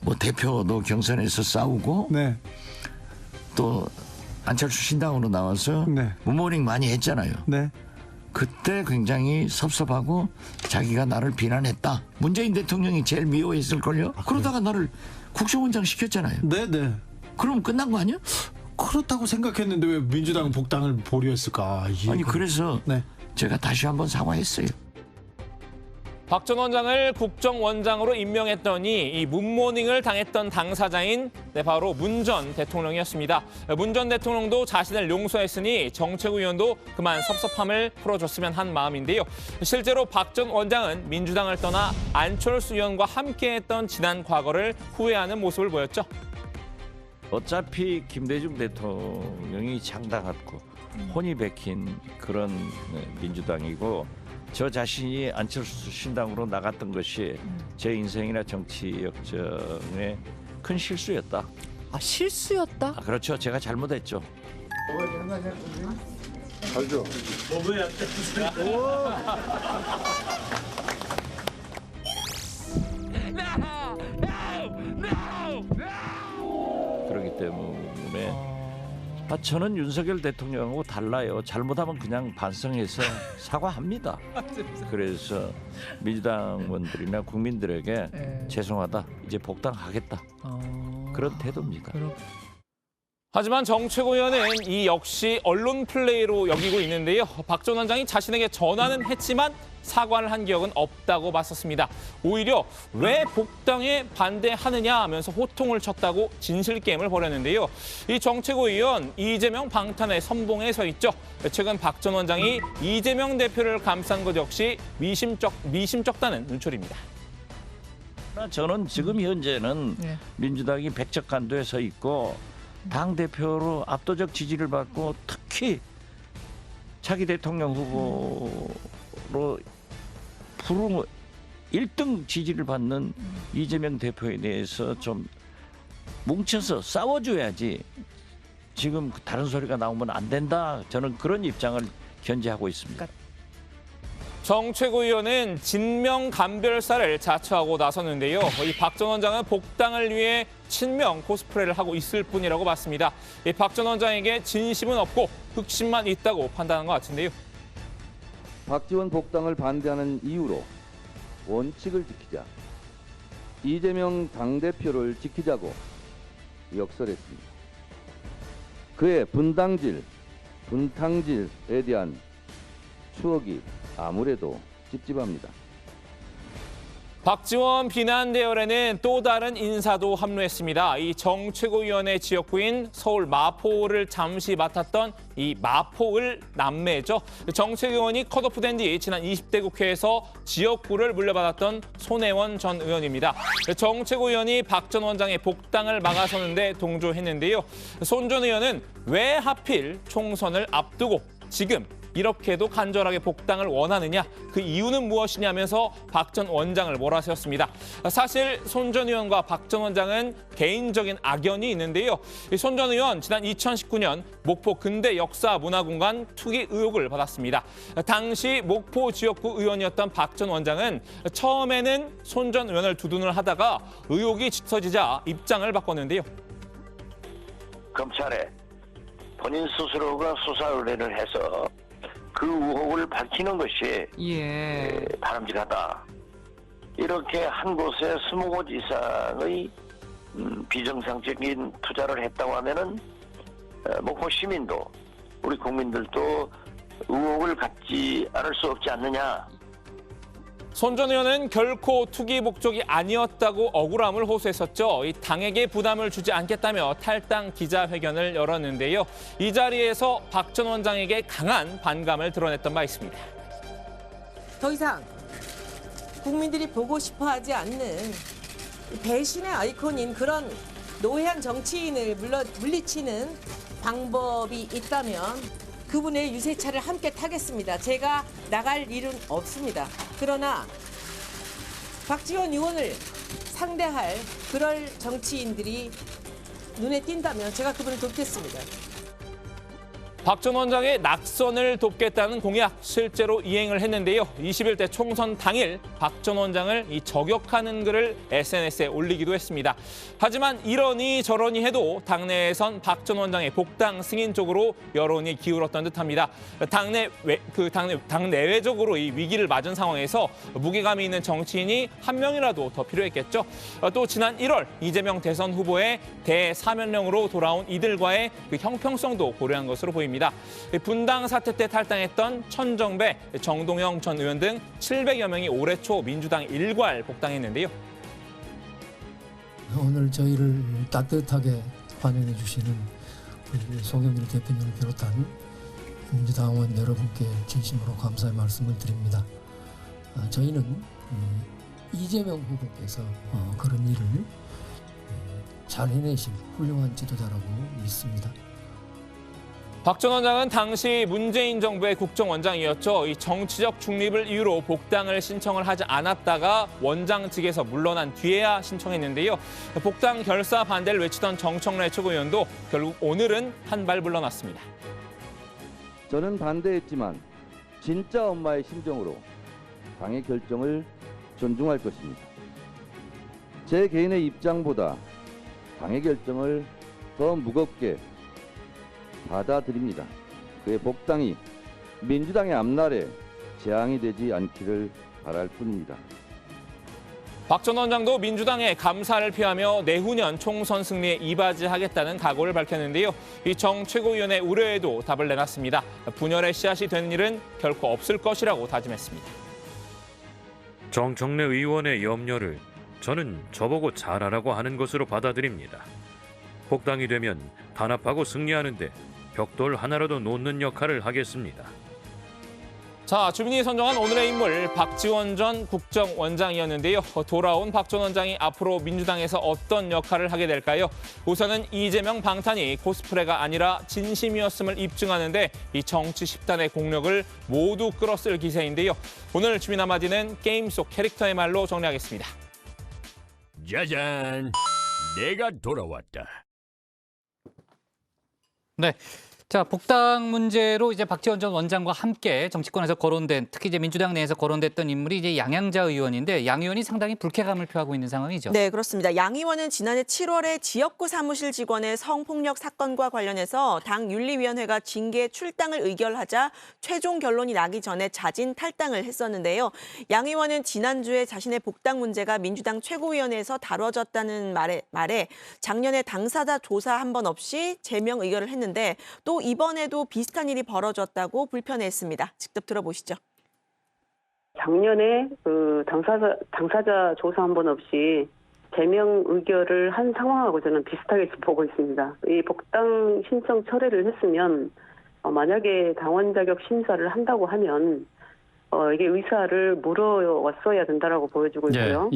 뭐 대표도 경선에서 싸우고 또 안철수 신당으로 나와서 문모닝 많이 했잖아요. 그때 굉장히 섭섭하고 자기가 나를 비난했다. 문재인 대통령이 제일 미워했을걸요. 그러다가 나를 국정원장 시켰잖아요. 그럼 끝난 거 아니야? 그렇다고 생각했는데 왜 민주당은 복당을 보류했을까? 아니 그래서 제가 다시 한번 사과했어요. 박 전 원장을 국정원장으로 임명했더니 이 문모닝을 당했던 당사자인 바로 문 전 대통령이었습니다. 문 전 대통령도 자신을 용서했으니 정책위 의원도 그만 섭섭함을 풀어줬으면 한 마음인데요. 실제로 박 전 원장은 민주당을 떠나 안철수 의원과 함께했던 지난 과거를 후회하는 모습을 보였죠. 어차피 김대중 대통령이 창당했고 혼이 박힌 그런 민주당이고 저 자신이 안철수 신당으로 나갔던 것이 제 인생이나 정치 역정에 큰 실수였다. 아, 실수였다? 그렇죠. 제가 잘못했죠. 알죠. 그렇기 때문에 저는 윤석열 대통령하고 달라요. 잘못하면 그냥 반성해서 사과합니다. 그래서 민주당원들이나 국민들에게 죄송하다. 이제 복당하겠다. 그런 태도입니다. 하지만 정책위 의원은 이 역시 언론 플레이로 여기고 있는데요. 박 전 원장이 자신에게 전화는 했지만 사과를 한 기억은 없다고 맞섰습니다. 오히려 왜 복당에 반대하느냐 하면서 호통을 쳤다고 진실게임을 벌였는데요. 이 정책위 의원 이재명 방탄의 선봉에 서 있죠. 최근 박 전 원장이 이재명 대표를 감싼 것 역시 미심쩍다는 눈초리입니다. 저는 지금 현재는 민주당이 백척간도에 서 있고 당대표로 압도적 지지를 받고 특히 차기 대통령 후보로 1등 지지를 받는 이재명 대표에 대해서 좀 뭉쳐서 싸워줘야지 지금 다른 소리가 나오면 안 된다. 저는 그런 입장을 견지하고 있습니다. 정책위 의원은 진명감별사를 자처하고 나섰는데요. 이 박 전 원장은 복당을 위해 친명 코스프레를 하고 있을 뿐이라고 봤습니다. 이 박 전 원장에게 진심은 없고 흑심만 있다고 판단한 것 같은데요. 박지원 복당을 반대하는 이유로 원칙을 지키자, 이재명 당대표를 지키자고 역설했습니다. 그의 분당질, 분탕질에 대한 추억이 아무래도 찝찝합니다. 박지원 비난 대열에는 또 다른 인사도 합류했습니다. 이 정책위원회 지역구인 서울 마포를 잠시 맡았던 이 마포을 남매죠. 정책위원이 컷오프된 뒤 지난 20대 국회에서 지역구를 물려받았던 손혜원 전 의원입니다. 정책위원이 박 전 원장의 복당을 막아서는데 동조했는데요. 손 전 의원은 왜 하필 총선을 앞두고 지금 이렇게도 간절하게 복당을 원하느냐, 그 이유는 무엇이냐면서 박 전 원장을 몰아세웠습니다. 사실 손 전 의원과 박 전 원장은 개인적인 악연이 있는데요. 손 전 의원 지난 2019년 목포 근대역사문화공간 투기 의혹을 받았습니다. 당시 목포 지역구 의원이었던 박 전 원장은 처음에는 손 전 의원을 두둔을 하다가 의혹이 짙어지자 입장을 바꿨는데요. 검찰에 본인 스스로가 수사 의뢰를 해서 그 의혹을 밝히는 것이 바람직하다. 이렇게 한 곳에 20곳 이상의 비정상적인 투자를 했다고 하면은 목포 시민도 우리 국민들도 의혹을 갖지 않을 수 없지 않느냐. 손 전 의원은 결코 투기 목적이 아니었다고 억울함을 호소했었죠. 이 당에게 부담을 주지 않겠다며 탈당 기자회견을 열었는데요. 이 자리에서 박 전 원장에게 강한 반감을 드러냈던 바 있습니다. 더 이상 국민들이 보고 싶어하지 않는 배신의 아이콘인 그런 노회한 정치인을 물리치는 방법이 있다면 그분의 유세차를 함께 타겠습니다. 제가 나갈 일은 없습니다. 그러나 박지원 의원을 상대할 그럴 정치인들이 눈에 띈다면 제가 그분을 돕겠습니다. 박 전 원장의 낙선을 돕겠다는 공약 실제로 이행을 했는데요. 21대 총선 당일 박 전 원장을 저격하는 글을 SNS에 올리기도 했습니다. 하지만 이러니 저러니 해도 당내에선 박 전 원장의 복당 승인 쪽으로 여론이 기울었던 듯합니다. 당내외적으로 이 위기를 맞은 상황에서 무게감이 있는 정치인이 한 명이라도 더 필요했겠죠. 또 지난 1월 이재명 대선 후보의 대사면령으로 돌아온 이들과의 그 형평성도 고려한 것으로 보입니다. 분당 사태 때 탈당했던 천정배, 정동영 전 의원 등 700여 명이 올해 초 민주당 일괄 복당했는데요. 오늘 저희를 따뜻하게 환영해 주시는 우리 송영길 대표님을 비롯한 민주당원 여러분께 진심으로 감사의 말씀을 드립니다. 저희는 이재명 후보께서 그런 일을 잘 해내실 훌륭한 지도자라고 믿습니다. 박 전 원장은 당시 문재인 정부의 국정원장이었죠. 이 정치적 중립을 이유로 복당을 신청을 하지 않았다가 원장 측에서 물러난 뒤에야 신청했는데요. 복당 결사 반대를 외치던 정청래 최고위원도 결국 오늘은 한 발 물러났습니다. 저는 반대했지만 진짜 엄마의 심정으로 당의 결정을 존중할 것입니다. 제 개인의 입장보다 당의 결정을 더 무겁게 받아들입니다. 그의 복당이 민주당의 앞날에 재앙이 되지 않기를 바랄 뿐입니다. 박 전 원장도 민주당의 감사를 피하며 내후년 총선 승리에 이바지하겠다는 각오를 밝혔는데요. 이 정 최고위원의 우려에도 답을 내놨습니다. 분열의 씨앗이 되는 일은 결코 없을 것이라고 다짐했습니다. 정청래 의원의 염려를 저는 저보고 잘하라고 하는 것으로 받아들입니다. 복당이 되면 단합하고 승리하는 데 벽돌 하나라도 놓는 역할을 하겠습니다. 자, 주민이 선정한 오늘의 인물 박지원 전 국정원장이었는데요. 돌아온 박 전 원장이 앞으로 민주당에서 어떤 역할을 하게 될까요? 우선은 이재명 방탄이 코스프레가 아니라 진심이었음을 입증하는데 이 정치 10단의 공력을 모두 끌어쓸 기세인데요. 오늘 주민 한마디는 게임 속 캐릭터의 말로 정리하겠습니다. 짜잔, 내가 돌아왔다. 네. 자, 복당 문제로 이제 박지원 전 원장과 함께 정치권에서 거론된, 특히 이제 민주당 내에서 거론됐던 인물이 이제 양양자 의원인데, 양 의원이 상당히 불쾌감을 표하고 있는 상황이죠. 네, 그렇습니다. 양 의원은 지난해 7월에 지역구 사무실 직원의 성폭력 사건과 관련해서 당 윤리위원회가 징계 출당을 의결하자 최종 결론이 나기 전에 자진 탈당을 했었는데요. 양 의원은 지난주에 자신의 복당 문제가 민주당 최고위원회에서 다뤄졌다는 말에 작년에 당사자 조사 한 번 없이 제명 의결을 했는데 또 이번에도 비슷한 일이 벌어졌다고 불편해했습니다. 직접 들어보시죠. 작년에 그 당사자 조사 한 번 없이 제명 의결을 한 상황하고 저는 비슷하게 보고 있습니다. 이 복당 신청 철회를 했으면 만약에 당원 자격 심사를 한다고 하면 이게 의사를 물어왔어야 된다라고 보여지고 있고요.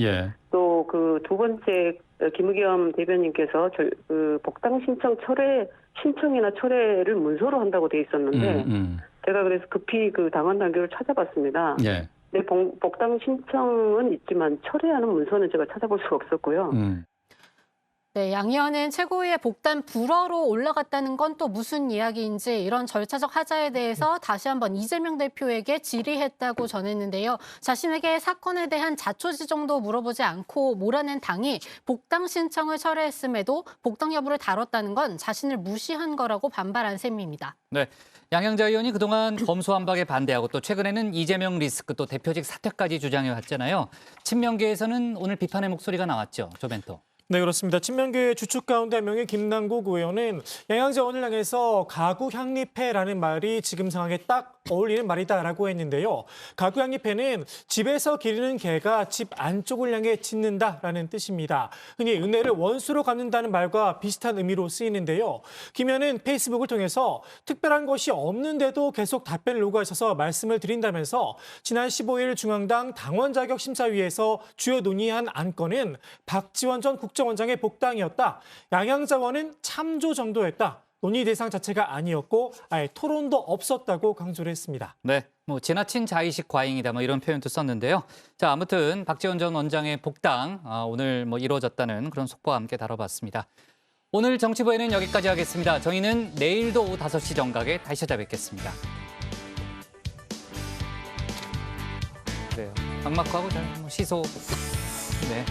또 그 두 번째 김의겸 대변인께서 그 복당 신청이나 철회를 문서로 한다고 돼 있었는데 제가 그래서 급히 그 당원 단계를 찾아봤습니다. 네, 복당 신청은 있지만 철회하는 문서는 제가 찾아볼 수가 없었고요. 네, 양 의원은 최고위의 복당 불허로 올라갔다는 건 또 무슨 이야기인지 이런 절차적 하자에 대해서 다시 한번 이재명 대표에게 질의했다고 전했는데요. 자신에게 사건에 대한 자초지종도 물어보지 않고 몰아낸 당이 복당 신청을 철회했음에도 복당 여부를 다뤘다는 건 자신을 무시한 거라고 반발한 셈입니다. 네, 양양자 의원이 그동안 검수완박에 반대하고 또 최근에는 이재명 리스크 또 대표직 사퇴까지 주장해 왔잖아요. 친명계에서는 오늘 비판의 목소리가 나왔죠. 조 멘토. 네, 그렇습니다. 친명계의 주축 가운데 한 명의 김남국 의원은 양양자 의원을 향해서 가구 향리패라는 말이 지금 상황에 딱 어울리는 말이다라고 했는데요. 가구 향리패는 집에서 기르는 개가 집 안쪽을 향해 짖는다라는 뜻입니다. 흔히 은혜를 원수로 갚는다는 말과 비슷한 의미로 쓰이는데요. 김 의원은 페이스북을 통해서 특별한 것이 없는데도 계속 답변을 요구하셔서 말씀을 드린다면서 지난 15일 중앙당 당원 자격 심사위에서 주요 논의한 안건은 박지원 전 국정원장의 복당이었다. 양양자 의원은 참조 정도였다. 논의 대상 자체가 아니었고 아예 토론도 없었다고 강조를 했습니다. 네, 뭐 지나친 자의식 과잉이다 뭐 이런 표현도 썼는데요. 자, 아무튼 박지원 전 원장의 복당 오늘 뭐 이루어졌다는 그런 속보와 함께 다뤄봤습니다. 오늘 정치부에는 여기까지 하겠습니다. 저희는 내일도 오후 5시 정각에 다시 찾아뵙겠습니다. 그래요. 박마크하고 시소. 네.